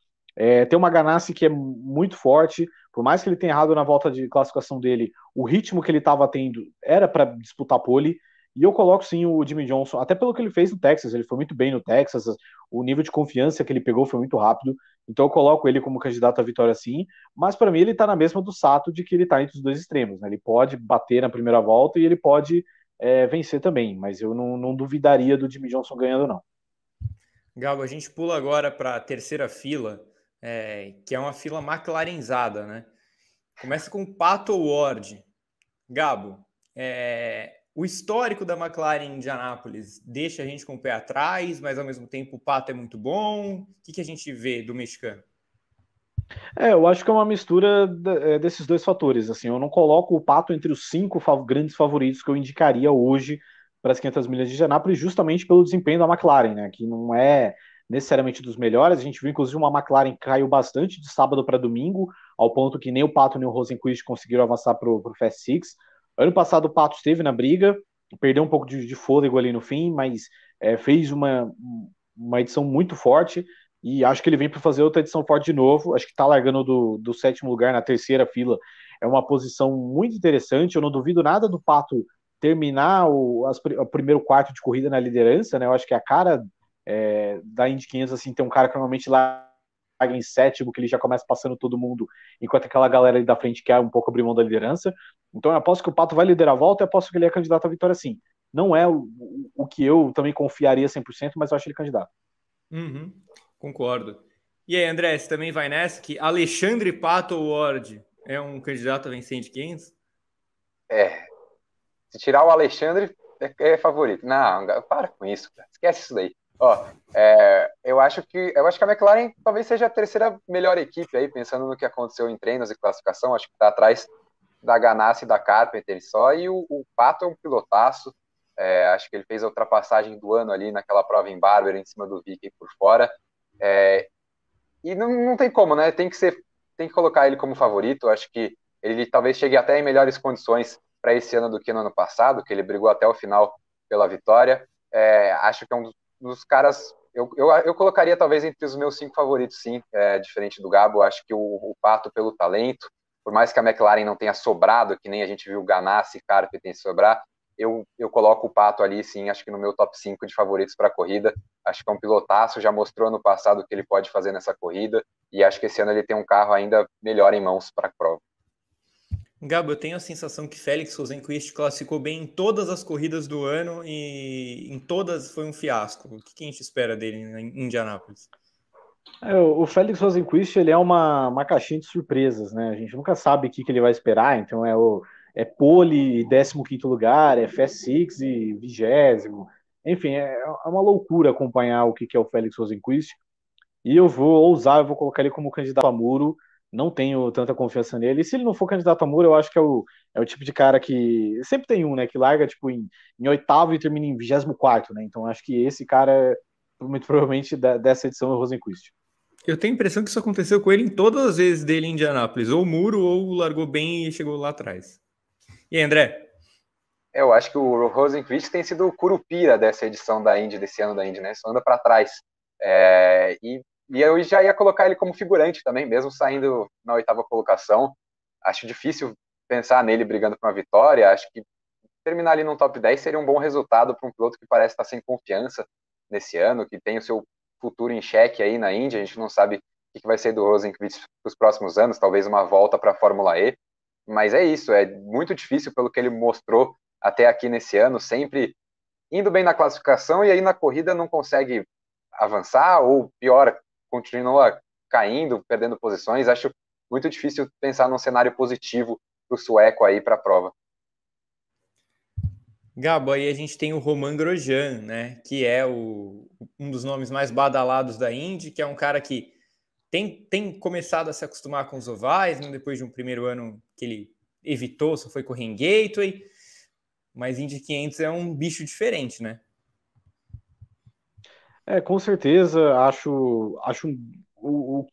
Tem uma Ganassi que é muito forte. Por mais que ele tenha errado na volta de classificação dele, o ritmo que ele estava tendo era para disputar pole. E eu coloco sim o Jimmy Johnson, até pelo que ele fez no Texas, ele foi muito bem no Texas, o nível de confiança que ele pegou foi muito rápido, então eu coloco ele como candidato à vitória sim, mas para mim ele tá na mesma do Sato de que ele tá entre os dois extremos, né? Ele pode bater na primeira volta e ele pode vencer também, mas eu não duvidaria do Jimmy Johnson ganhando não. Gabo, a gente pula agora para a terceira fila, que é uma fila McLarenzada, né? Começa com o Pato Ward. Gabo, o histórico da McLaren em Indianápolis deixa a gente com o pé atrás, mas ao mesmo tempo o Pato é muito bom. O que a gente vê do mexicano? Eu acho que é uma mistura desses dois fatores. Assim, eu não coloco o Pato entre os 5 grandes favoritos que eu indicaria hoje para as 500 milhas de Indianápolis, justamente pelo desempenho da McLaren, né? Que não é necessariamente dos melhores. A gente viu, inclusive, uma McLaren que caiu bastante de sábado para domingo, ao ponto que nem o Pato nem o Rosenquist conseguiram avançar para o Fast Six. Ano passado o Pato esteve na briga, perdeu um pouco de fôlego ali no fim, mas fez uma edição muito forte. E acho que ele vem para fazer outra edição forte de novo. Acho que está largando do 7º lugar na terceira fila. É uma posição muito interessante. Eu não duvido nada do Pato terminar o primeiro quarto de corrida na liderança, né? Eu acho que a cara da Indy 500, assim, tem um cara que normalmente larga em 7º, que ele já começa passando todo mundo, enquanto aquela galera ali da frente quer um pouco abrir mão da liderança. Então eu aposto que o Pato vai liderar a volta e aposto que ele é candidato à vitória sim. Não é o que eu também confiaria 100%, mas eu acho ele candidato. Uhum, concordo. E aí, André, você também vai nessa que Alexandre Pato Ward é um candidato a vencer de 500? Se tirar o Alexandre, é favorito. Não, para com isso, cara. Esquece isso daí. Ó, eu acho que a McLaren talvez seja a terceira melhor equipe aí, pensando no que aconteceu em treinos e classificação. Acho que está atrás da Ganassi e da Carpenter só. E o Pato é um pilotaço. Acho que ele fez a ultrapassagem do ano ali naquela prova em Barber, em cima do Vicky por fora. E não tem como, né? Tem que colocar ele como favorito. Acho que ele talvez chegue até em melhores condições para esse ano do que no ano passado, que ele brigou até o final pela vitória. Acho que é um dos caras. Eu colocaria talvez entre os meus 5 favoritos, sim, diferente do Gabo. Acho que o Pato, pelo talento, por mais que a McLaren não tenha sobrado, que nem a gente viu o Ganassi e Carpenter sobrar, eu coloco o Pato ali, sim, acho que no meu top 5 de favoritos para a corrida. Acho que é um pilotaço, já mostrou no passado o que ele pode fazer nessa corrida, e acho que esse ano ele tem um carro ainda melhor em mãos para a prova. Gabo, eu tenho a sensação que Félix Rosenqvist classificou bem em todas as corridas do ano e em todas foi um fiasco. O que a gente espera dele em Indianápolis? O Félix Rosenqvist, ele é uma caixinha de surpresas, né? A gente nunca sabe o que ele vai esperar, então é pole e 15º lugar, é Fast Six e 20º. Enfim, é uma loucura acompanhar o que é o Félix Rosenqvist. E eu vou colocar ele como candidato a muro. Não tenho tanta confiança nele. E se ele não for candidato a muro, eu acho que é o tipo de cara que. Sempre tem um, né? Que larga tipo, em oitavo e termina em 24º, né? Então acho que esse cara, muito provavelmente, dessa edição é o Rosenqvist. Eu tenho a impressão que isso aconteceu com ele em todas as vezes dele em Indianápolis. Ou muro, ou largou bem e chegou lá atrás. E aí, André? Eu acho que o Rosenqvist tem sido o curupira dessa edição da Indy, desse ano da Indy, né? Só anda para trás. E eu já ia colocar ele como figurante também, mesmo saindo na 8ª colocação. Acho difícil pensar nele brigando por uma vitória. Acho que terminar ali no top 10 seria um bom resultado para um piloto que parece estar sem confiança nesse ano, que tem o seu futuro em xeque aí na Indy. A gente não sabe o que vai ser do Rosenqvist nos próximos anos, talvez uma volta para a Fórmula E. Mas é isso, é muito difícil pelo que ele mostrou até aqui nesse ano, sempre indo bem na classificação e aí na corrida não consegue avançar, ou pior, continua caindo, perdendo posições. Acho muito difícil pensar num cenário positivo para o sueco aí para a prova. Gabo, aí a gente tem o Romain Grosjean, né? Que é um dos nomes mais badalados da Indy, que é um cara que tem começado a se acostumar com os ovais, né, depois de um primeiro ano que ele evitou, só foi correr em Gateway, mas Indy 500 é um bicho diferente, né? Com certeza,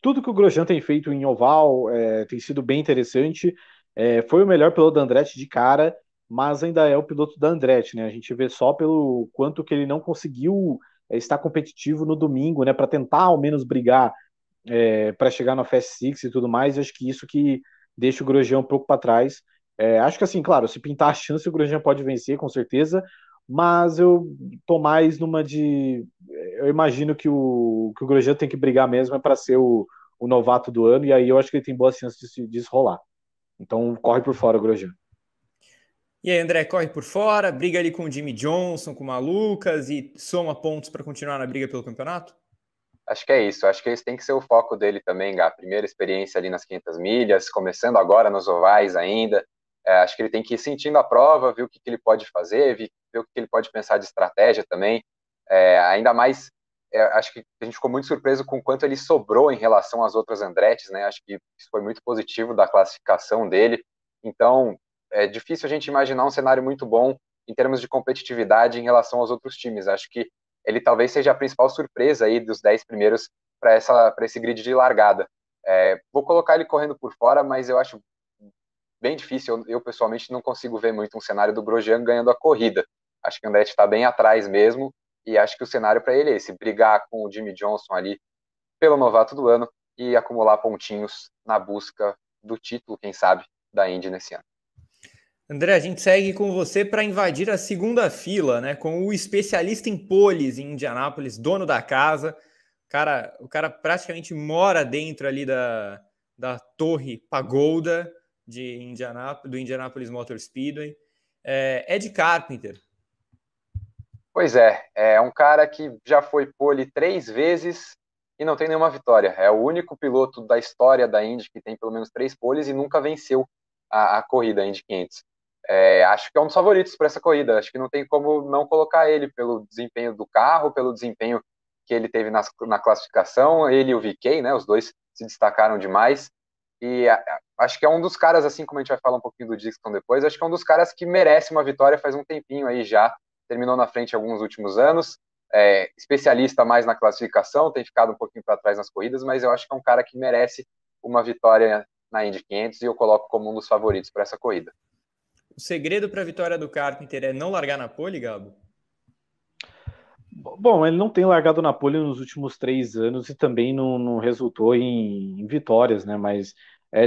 tudo que o Grosjean tem feito em oval tem sido bem interessante. Foi o melhor piloto da Andretti de cara, mas ainda é o piloto da Andretti, né? A gente vê só pelo quanto que ele não conseguiu estar competitivo no domingo, né? Para tentar ao menos brigar para chegar na Fast Six e tudo mais. Acho que isso que deixa o Grosjean um pouco para trás. Acho que assim, claro, se pintar a chance, o Grosjean pode vencer, com certeza, mas eu tô mais numa de. Eu imagino que o Grosjean tem que brigar mesmo para ser o novato do ano, e aí eu acho que ele tem boas chances de se rolar. Então corre por fora o Grosjean. E aí, André, corre por fora, briga ali com o Jimmy Johnson, com o Malucas e soma pontos para continuar na briga pelo campeonato? Acho que é isso, acho que esse tem que ser o foco dele também, Gá. Primeira experiência ali nas 500 milhas, começando agora nos ovais ainda. Acho que ele tem que ir sentindo a prova, ver o que ele pode fazer, ver o que ele pode pensar de estratégia também. Ainda mais, acho que a gente ficou muito surpreso com o quanto ele sobrou em relação às outras Andrettis, né? Acho que isso foi muito positivo da classificação dele. Então, é difícil a gente imaginar um cenário muito bom em termos de competitividade em relação aos outros times. Acho que ele talvez seja a principal surpresa aí dos 10 primeiros para esse grid de largada. Vou colocar ele correndo por fora, mas eu acho bem difícil. Eu pessoalmente não consigo ver muito um cenário do Grosjean ganhando a corrida. Acho que o Andretti está bem atrás mesmo, e acho que o cenário para ele é esse: brigar com o Jimmy Johnson ali pelo novato do ano e acumular pontinhos na busca do título, quem sabe, da Indy nesse ano. André, a gente segue com você para invadir a segunda fila, né? Com o especialista em poles em Indianápolis, dono da casa. O cara praticamente mora dentro ali da Torre Pagoda do Indianapolis Motor Speedway. Ed Carpenter. Pois é um cara que já foi pole 3 vezes e não tem nenhuma vitória. É o único piloto da história da Indy que tem pelo menos 3 poles e nunca venceu a corrida Indy 500. Acho que é um dos favoritos para essa corrida. Acho que não tem como não colocar ele pelo desempenho do carro, pelo desempenho que ele teve na classificação. Ele e o VK, né? Os dois se destacaram demais. E acho que é um dos caras, assim como a gente vai falar um pouquinho do Dixon depois, acho que é um dos caras que merece uma vitória faz um tempinho aí já. Terminou na frente alguns últimos anos. Especialista mais na classificação, tem ficado um pouquinho para trás nas corridas, mas eu acho que é um cara que merece uma vitória na Indy 500 e eu coloco como um dos favoritos para essa corrida. O segredo para a vitória do Carpenter é não largar na pole, Gabo? Bom, ele não tem largado na pole nos últimos 3 anos e também não resultou em vitórias, né? Mas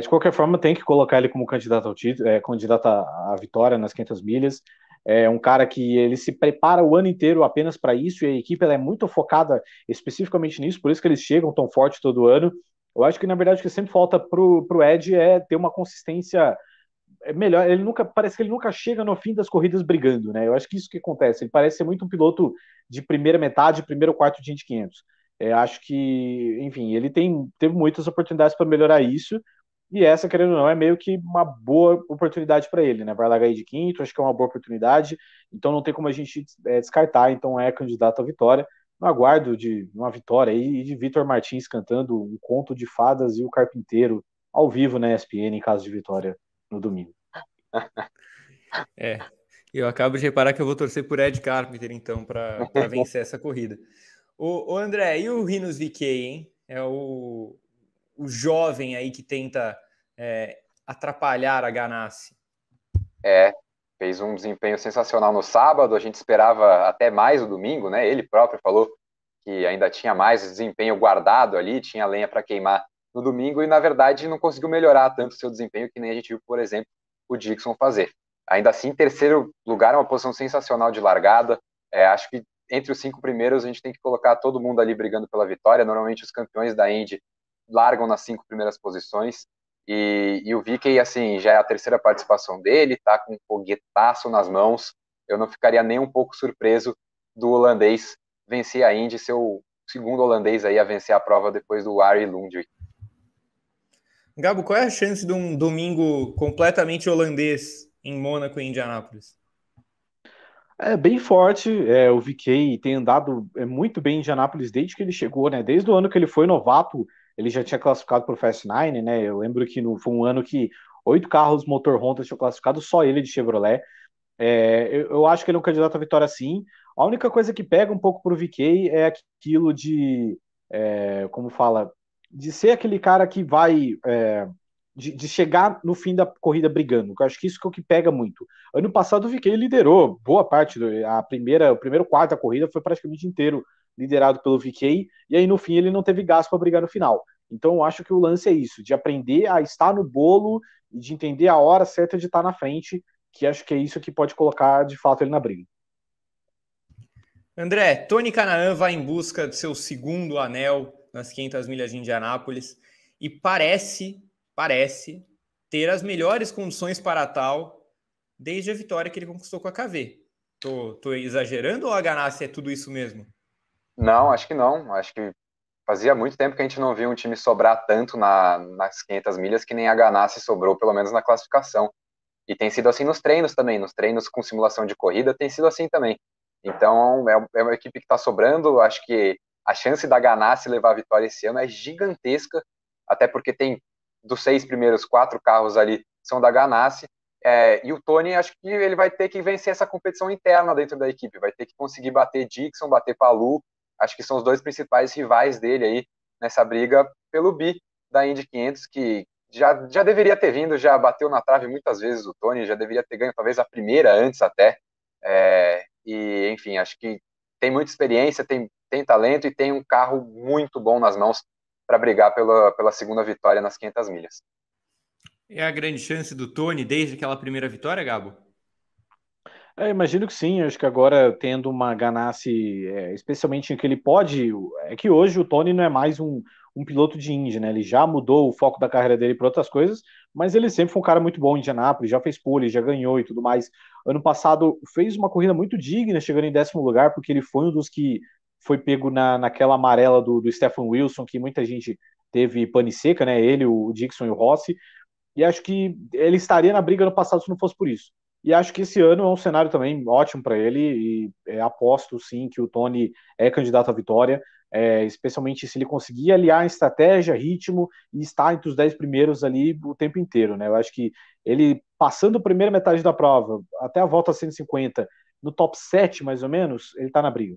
de qualquer forma tem que colocar ele como candidato ao título, candidato à vitória nas 500 milhas. é um cara que ele se prepara o ano inteiro apenas para isso, e a equipe ela é muito focada especificamente nisso, por isso que eles chegam tão forte todo ano. Eu acho que, na verdade, o que sempre falta pro Ed é ter uma consistência melhor. Ele nunca, parece que ele nunca chega no fim das corridas brigando, né? Eu acho que isso que acontece. Ele parece ser muito um piloto de primeira metade, primeiro quarto de Indy 500. Acho que, enfim, ele teve muitas oportunidades para melhorar isso, e essa, querendo ou não, é meio que uma boa oportunidade para ele, né? Vai largar aí de quinto, acho que é uma boa oportunidade, então não tem como a gente descartar, então é candidato à vitória. No aguardo de uma vitória aí e de Vitor Martins cantando um conto de fadas e o Carpinteiro ao vivo na ESPN em caso de vitória no domingo. Eu acabo de reparar que eu vou torcer por Ed Carpenter, então, para vencer essa corrida. O André, e o Rinus VK, hein? É o jovem aí que tenta atrapalhar a Ganassi. Fez um desempenho sensacional no sábado, a gente esperava até mais no domingo, né? Ele próprio falou que ainda tinha mais desempenho guardado ali, tinha lenha para queimar no domingo, e na verdade não conseguiu melhorar tanto o seu desempenho que nem a gente viu, por exemplo, o Dixon fazer. Ainda assim, terceiro lugar é uma posição sensacional de largada. Acho que entre os 5 primeiros a gente tem que colocar todo mundo ali brigando pela vitória. Normalmente os campeões da Indy largam nas 5 primeiras posições. E o Vicky, assim, já é a terceira participação dele, tá com um foguetaço nas mãos. Eu não ficaria nem um pouco surpreso do holandês vencer a Indy, ser o segundo holandês aí a vencer a prova depois do Arie Lundvik. Gabo, qual é a chance de um domingo completamente holandês em Mônaco e Indianápolis? É bem forte, o VK tem andado muito bem em Indianápolis desde que ele chegou, né? Desde o ano que ele foi novato, ele já tinha classificado para o Fast Nine, né? Eu lembro que foi um ano que 8 carros motor Honda tinham classificado, só ele de Chevrolet. Eu acho que ele é um candidato à vitória, sim. A única coisa que pega um pouco para o VK é aquilo de, como fala, de ser aquele cara que vai de chegar no fim da corrida brigando. Eu acho que isso é o que pega muito. Ano passado o VK liderou boa parte, o primeiro quarto da corrida foi praticamente inteiro liderado pelo VK, e aí no fim ele não teve gás para brigar no final. Então eu acho que o lance é isso, de aprender a estar no bolo e de entender a hora certa de estar na frente, que acho que é isso que pode colocar de fato ele na briga. André, Tony Kanaan vai em busca do seu segundo anel nas 500 milhas de Indianápolis e parece ter as melhores condições para tal desde a vitória que ele conquistou com a KV. Tô exagerando ou a Ganassi é tudo isso mesmo? Não, acho que não. Acho que fazia muito tempo que a gente não via um time sobrar tanto nas 500 milhas que nem a Ganassi sobrou, pelo menos na classificação. E tem sido assim nos treinos também, nos treinos com simulação de corrida tem sido assim também. Então é uma equipe que está sobrando. Acho que a chance da Ganassi levar a vitória esse ano é gigantesca, até porque tem dos 6 primeiros 4 carros ali são da Ganassi. E o Tony, acho que ele vai ter que vencer essa competição interna dentro da equipe, vai ter que conseguir bater Dixon, bater Palou. Acho que são os dois principais rivais dele aí nessa briga pelo bi da Indy 500, que já deveria ter vindo, já bateu na trave muitas vezes o Tony, já deveria ter ganho talvez a primeira antes até. E enfim, acho que tem muita experiência, tem talento e tem um carro muito bom nas mãos para brigar pela segunda vitória nas 500 milhas. É a grande chance do Tony desde aquela primeira vitória, Gabo? Imagino que sim, acho que agora tendo uma Ganassi, especialmente em que ele pode. É que hoje o Tony não é mais um piloto de Indy, né? Ele já mudou o foco da carreira dele para outras coisas, mas ele sempre foi um cara muito bom em Indianápolis, já fez pole, já ganhou e tudo mais. Ano passado fez uma corrida muito digna, chegando em 10º lugar, porque ele foi um dos que foi pego naquela amarela do Stephen Wilson, que muita gente teve pane seca, né? Ele, o Dixon e o Rossi. E acho que ele estaria na briga no passado se não fosse por isso. E acho que esse ano é um cenário também ótimo para ele, e aposto sim que o Tony é candidato à vitória, especialmente se ele conseguir aliar estratégia, ritmo e estar entre os 10 primeiros ali o tempo inteiro, né? Eu acho que ele, passando a primeira metade da prova, até a volta 150, no top 7 mais ou menos, ele está na briga.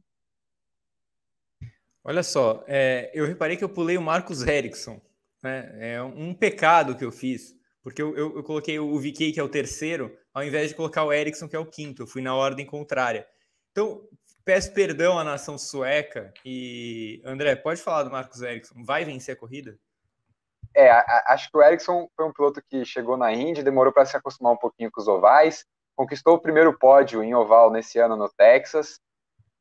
Olha só, eu reparei que eu pulei o Marcus Ericsson, né? É um pecado que eu fiz, porque eu coloquei o VK, que é o terceiro, ao invés de colocar o Ericsson, que é o quinto. Eu fui na ordem contrária. Então, peço perdão à nação sueca. E, André, pode falar do Marcus Ericsson. Vai vencer a corrida? Acho que o Ericsson foi um piloto que chegou na Indy, demorou para se acostumar um pouquinho com os ovais, conquistou o primeiro pódio em oval nesse ano no Texas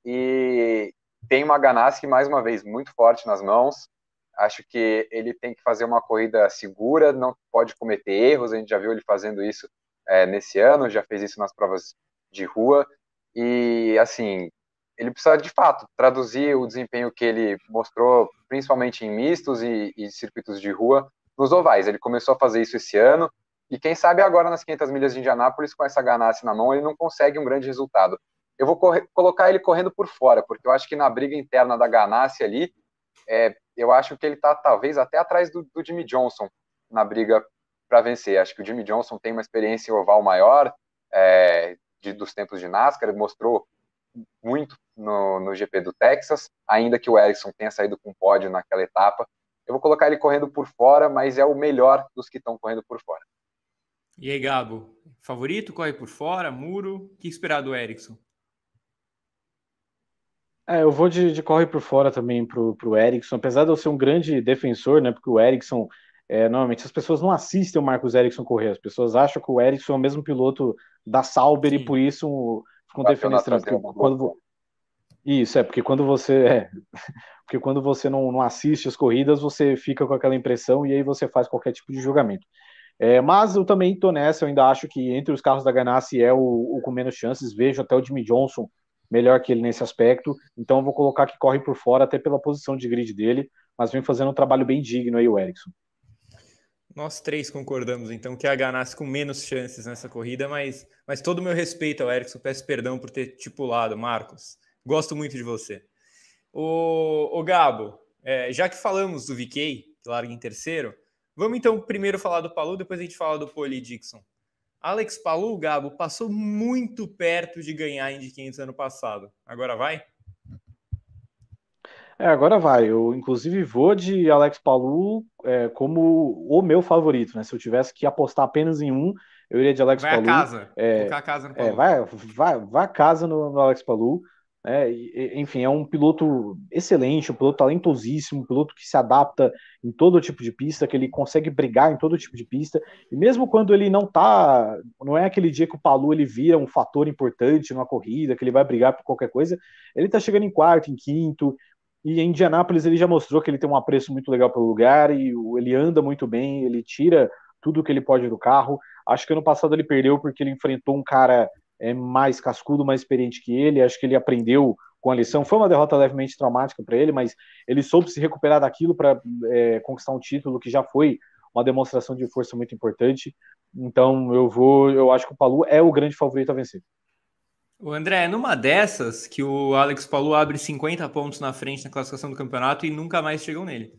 e tem uma Ganassi, mais uma vez, muito forte nas mãos. Acho que ele tem que fazer uma corrida segura, não pode cometer erros, a gente já viu ele fazendo isso nesse ano, já fez isso nas provas de rua, e assim, ele precisa de fato traduzir o desempenho que ele mostrou, principalmente em mistos e circuitos de rua, nos ovais. Ele começou a fazer isso esse ano, e quem sabe agora nas 500 milhas de Indianápolis, com essa Ganassi na mão, ele não consegue um grande resultado. Eu vou colocar ele correndo por fora, porque eu acho que na briga interna da Ganassi ali, eu acho que ele está talvez até atrás do Jimmie Johnson na briga para vencer. Acho que o Jimmie Johnson tem uma experiência oval maior dos tempos de NASCAR, ele mostrou muito no GP do Texas, ainda que o Ericsson tenha saído com pódio naquela etapa. Eu vou colocar ele correndo por fora, mas é o melhor dos que estão correndo por fora. E aí, Gabo, favorito, corre por fora, muro, o que esperar do Ericsson? Eu vou de corre por fora também pro Ericsson, apesar de eu ser um grande defensor, né? Porque o Ericsson, normalmente as pessoas não assistem o Marcus Ericsson correr, as pessoas acham que o Ericsson é o mesmo piloto da Sauber. Sim. E por isso ficam defendendo. Porque quando você porque quando você não assiste as corridas, você fica com aquela impressão e aí você faz qualquer tipo de julgamento. Mas eu também tô nessa, eu ainda acho que entre os carros da Ganassi é o com menos chances, vejo até o Jimmie Johnson melhor que ele nesse aspecto, então eu vou colocar que corre por fora, até pela posição de grid dele, mas vem fazendo um trabalho bem digno aí o Ericsson. Nós três concordamos, então, que a Ganassi com menos chances nessa corrida, mas todo o meu respeito ao Ericsson, peço perdão por ter te pulado, Marcos. Gosto muito de você. O Gabo, já que falamos do VK, que larga em terceiro, vamos então primeiro falar do Palou, depois a gente fala do Pole e Dixon. Alex Palou, Gabo, passou muito perto de ganhar a Indy 500 ano passado. Agora vai? Agora vai. Eu, inclusive, vou de Alex Palou como o meu favorito, né? Se eu tivesse que apostar apenas em um, eu iria de Alex Palou. Vai a casa. Colocar a casa no Palou. Vai a casa no Alex Palou. Enfim, é um piloto excelente, um piloto talentosíssimo, um piloto que se adapta em todo tipo de pista, que ele consegue brigar em todo tipo de pista, e mesmo quando ele não é aquele dia que o Palou ele vira um fator importante numa corrida, que ele vai brigar por qualquer coisa, ele tá chegando em quarto, em quinto, e em Indianápolis ele já mostrou que ele tem um apreço muito legal pelo lugar, e ele anda muito bem, ele tira tudo que ele pode do carro. Acho que ano passado ele perdeu porque ele enfrentou um cara mais cascudo, mais experiente que ele. Acho que ele aprendeu com a lição. Foi uma derrota levemente traumática para ele, mas ele soube se recuperar daquilo para conquistar um título que já foi uma demonstração de força muito importante. Então eu acho que o Palou é o grande favorito a vencer. O André, numa dessas que o Alex Palou abre 50 pontos na frente na classificação do campeonato e nunca mais chegam nele.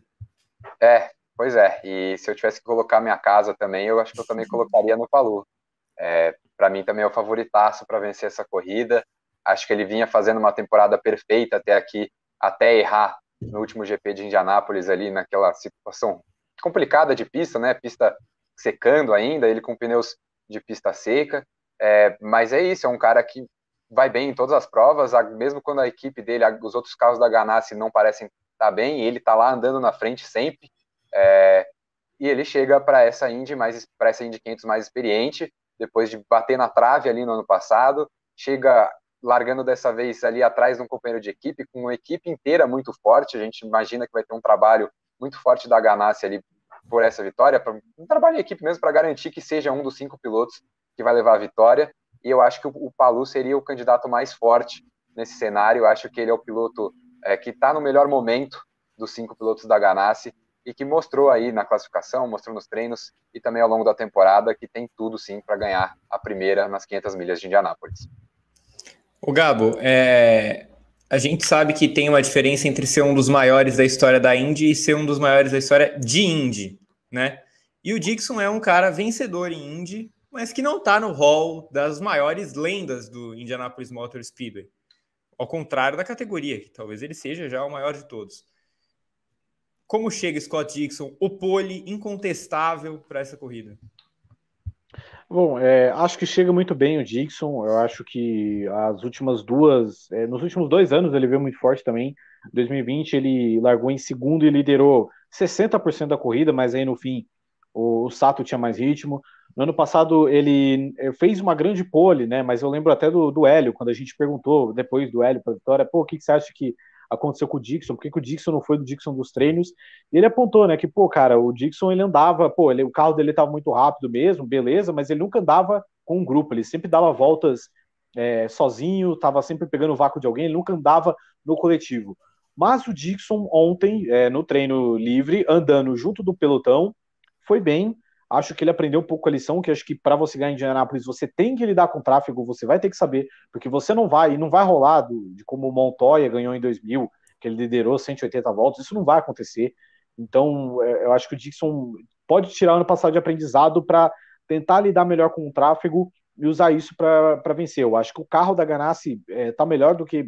Pois é. E se eu tivesse que colocar minha casa também, eu acho que eu também colocaria no Palou. Para mim também é o favoritaço para vencer essa corrida. Acho que ele vinha fazendo uma temporada perfeita até aqui, até errar no último GP de Indianápolis ali, naquela situação complicada de pista, né? Pista secando ainda, ele com pneus de pista seca. Mas é isso, é um cara que vai bem em todas as provas, mesmo quando a equipe dele, os outros carros da Ganassi não parecem estar bem, ele está lá andando na frente sempre. E ele chega para essa Indy 500 mais experiente, depois de bater na trave ali no ano passado, chega largando dessa vez ali atrás de um companheiro de equipe, com uma equipe inteira muito forte. A gente imagina que vai ter um trabalho muito forte da Ganassi ali por essa vitória, um trabalho em equipe mesmo para garantir que seja um dos 5 pilotos que vai levar a vitória. E eu acho que o Palou seria o candidato mais forte nesse cenário. Eu acho que ele é o piloto que está no melhor momento dos 5 pilotos da Ganassi, e que mostrou aí na classificação, mostrou nos treinos e também ao longo da temporada que tem tudo sim para ganhar a primeira nas 500 milhas de Indianápolis. O Gabo, a gente sabe que tem uma diferença entre ser um dos maiores da história da Indy e ser um dos maiores da história de Indy, né? E o Dixon é um cara vencedor em Indy, mas que não está no hall das maiores lendas do Indianapolis Motor Speedway. Ao contrário da categoria, que talvez ele seja já o maior de todos. Como chega Scott Dixon, o pole incontestável para essa corrida? Bom, acho que chega muito bem o Dixon. Eu acho que nos últimos 2 anos ele veio muito forte também. Em 2020 ele largou em segundo e liderou 60% da corrida, mas aí no fim o Sato tinha mais ritmo. No ano passado ele fez uma grande pole, né? Mas eu lembro até do Hélio, quando a gente perguntou depois do Hélio para a Vitória, pô, o que você acha que aconteceu com o Dixon? Por que o Dixon não foi do Dixon dos treinos? E ele apontou, né, que, pô, cara, o Dixon ele andava, pô, o carro dele estava muito rápido mesmo, beleza, mas ele nunca andava com um grupo, ele sempre dava voltas sozinho, estava sempre pegando o vácuo de alguém, ele nunca andava no coletivo. Mas o Dixon ontem, no treino livre, andando junto do pelotão, foi bem. Acho que ele aprendeu um pouco a lição, que acho que para você ganhar em Indianápolis, você tem que lidar com tráfego, você vai ter que saber, porque você não vai rolar de como o Montoya ganhou em 2000, que ele liderou 180 voltas, isso não vai acontecer. Então, eu acho que o Dixon pode tirar o ano passado de aprendizado para tentar lidar melhor com o tráfego e usar isso para vencer. Eu acho que o carro da Ganassi está melhor do que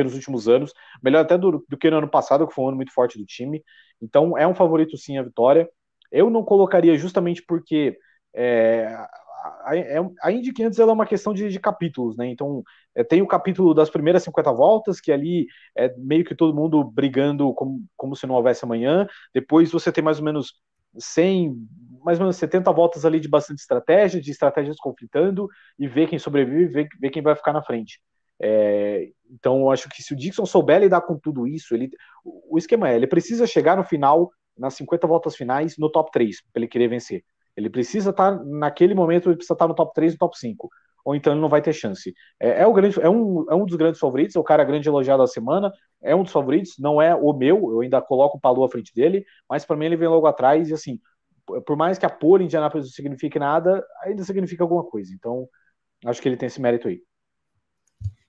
nos últimos anos, melhor até do que no ano passado, que foi um ano muito forte do time. Então, é um favorito sim a vitória. Eu não colocaria justamente porque a Indy 500 ela é uma questão de capítulos, né? Então, tem o capítulo das primeiras 50 voltas, que ali é meio que todo mundo brigando como se não houvesse amanhã. Depois você tem mais ou menos 100, mais ou menos 70 voltas ali de bastante estratégia, de estratégias conflitando, e ver quem sobrevive, ver quem vai ficar na frente. Então, eu acho que se o Dixon souber lidar com tudo isso, o esquema ele precisa chegar no final, nas 50 voltas finais, no top 3, para ele querer vencer. Ele precisa estar, naquele momento, ele precisa estar no top 3, no top 5. Ou então ele não vai ter chance. É um dos grandes favoritos, é o cara grande elogiado da semana, é um dos favoritos, não é o meu, eu ainda coloco o Palou à frente dele, mas para mim ele vem logo atrás, e assim, por mais que a pole em Indianápolis não signifique nada, ainda significa alguma coisa. Então, acho que ele tem esse mérito aí.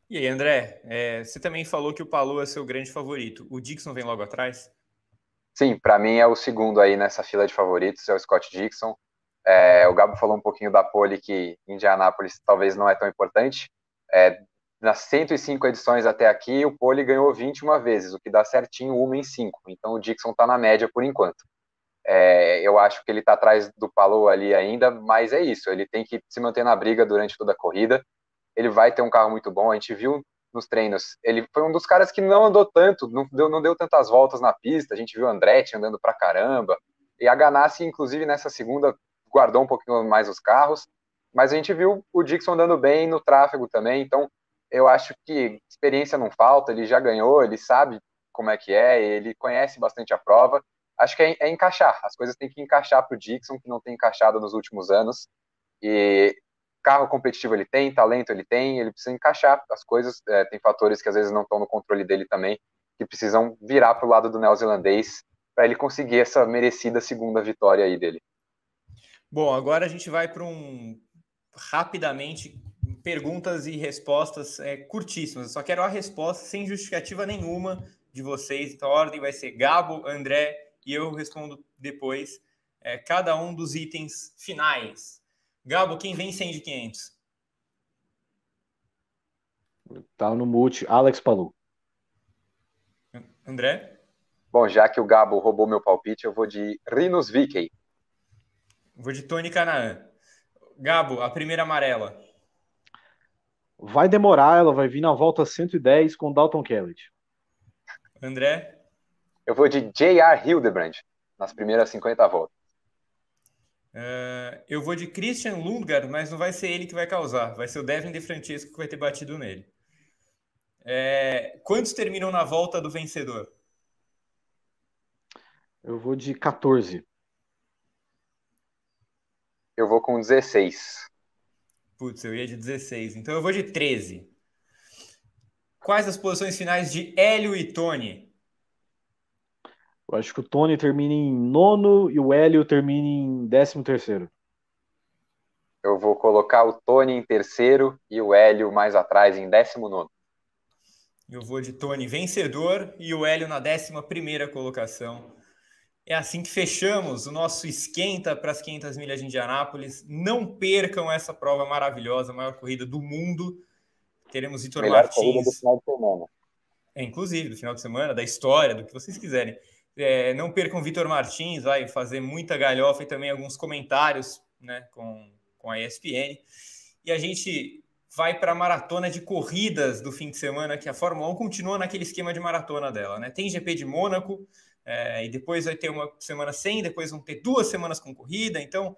E aí, André, você também falou que o Palou é seu grande favorito. O Dixon vem logo atrás? Sim, para mim é o segundo aí nessa fila de favoritos, é o Scott Dixon. O Gabo falou um pouquinho da pole, que Indianápolis talvez não é tão importante. Nas 105 edições até aqui, o pole ganhou 21 vezes, o que dá certinho 1 em 5. Então o Dixon está na média por enquanto. Eu acho que ele está atrás do Palou ali ainda, mas é isso, ele tem que se manter na briga durante toda a corrida. Ele vai ter um carro muito bom, a gente viu nos treinos, ele foi um dos caras que não andou tanto, não deu tantas voltas na pista, a gente viu o Andretti andando pra caramba, e a Ganassi, inclusive, nessa segunda, guardou um pouquinho mais os carros, mas a gente viu o Dixon andando bem no tráfego também, então eu acho que experiência não falta, ele já ganhou, ele sabe como é que é, ele conhece bastante a prova, acho que é encaixar, as coisas têm que encaixar para o Dixon, que não tem encaixado nos últimos anos, e carro competitivo ele tem, talento ele tem, ele precisa encaixar as coisas, tem fatores que às vezes não estão no controle dele também, que precisam virar para o lado do neozelandês para ele conseguir essa merecida segunda vitória aí dele. Bom, agora a gente vai para rapidamente, perguntas e respostas curtíssimas. Eu só quero a resposta sem justificativa nenhuma de vocês. Então a ordem vai ser Gabo, André e eu respondo depois cada um dos itens finais. Gabo, quem vence Indy 500? Tá no mute, Alex Palou. André? Bom, já que o Gabo roubou meu palpite, eu vou de Rinus VeeKay. Vou de Tony Kanaan. Gabo, a primeira amarela. Vai demorar, ela vai vir na volta 110 com Dalton Kellett. André? Eu vou de J.R. Hildebrand, nas primeiras 50 voltas. Eu vou de Christian Lundgaard, mas não vai ser ele que vai causar. Vai ser o Devin De Francesco que vai ter batido nele. Quantos terminam na volta do vencedor? Eu vou de 14. Eu vou com 16. Putz, eu ia de 16. Então eu vou de 13. Quais as posições finais de Hélio e Tony? Eu acho que o Tony termina em 9º e o Hélio termina em 13º. Eu vou colocar o Tony em 3º e o Hélio mais atrás em 19º. Eu vou de Tony vencedor e o Hélio na 11ª colocação. É assim que fechamos o nosso esquenta para as 500 milhas de Indianápolis. Não percam essa prova maravilhosa, a maior corrida do mundo. Teremos Vitor Melhor Martins. corrida do final de semana. Inclusive, do final de semana, da história, do que vocês quiserem. Não percam Vitor Martins, vai fazer muita galhofa e também alguns comentários, né, com a ESPN. E a gente vai para a maratona de corridas do fim de semana, que a Fórmula 1 continua naquele esquema de maratona dela, né? Tem GP de Mônaco, e depois vai ter uma semana sem, depois vão ter 2 semanas com corrida, então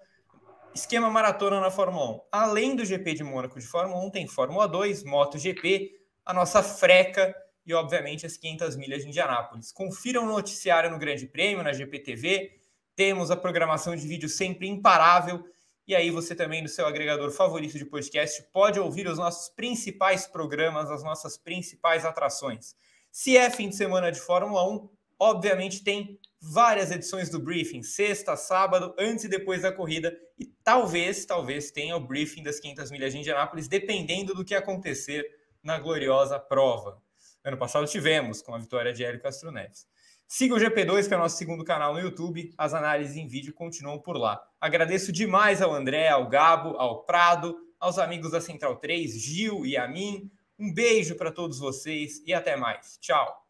esquema maratona na Fórmula 1. Além do GP de Mônaco de Fórmula 1, tem Fórmula 2, MotoGP, a nossa freca e, obviamente, as 500 milhas de Indianápolis. Confiram o noticiário no Grande Prêmio, na GPTV, temos a programação de vídeo sempre imparável, e aí você também, no seu agregador favorito de podcast, pode ouvir os nossos principais programas, as nossas principais atrações. Se é fim de semana de Fórmula 1, obviamente tem várias edições do briefing, sexta, sábado, antes e depois da corrida, e talvez tenha o briefing das 500 milhas de Indianápolis, dependendo do que acontecer na gloriosa prova. Ano passado tivemos, com a vitória de Hélio Castro Neves. Siga o GP2, que é o nosso segundo canal no YouTube, as análises em vídeo continuam por lá. Agradeço demais ao André, ao Gabo, ao Prado, aos amigos da Central 3, Gil e a mim. Um beijo para todos vocês e até mais. Tchau!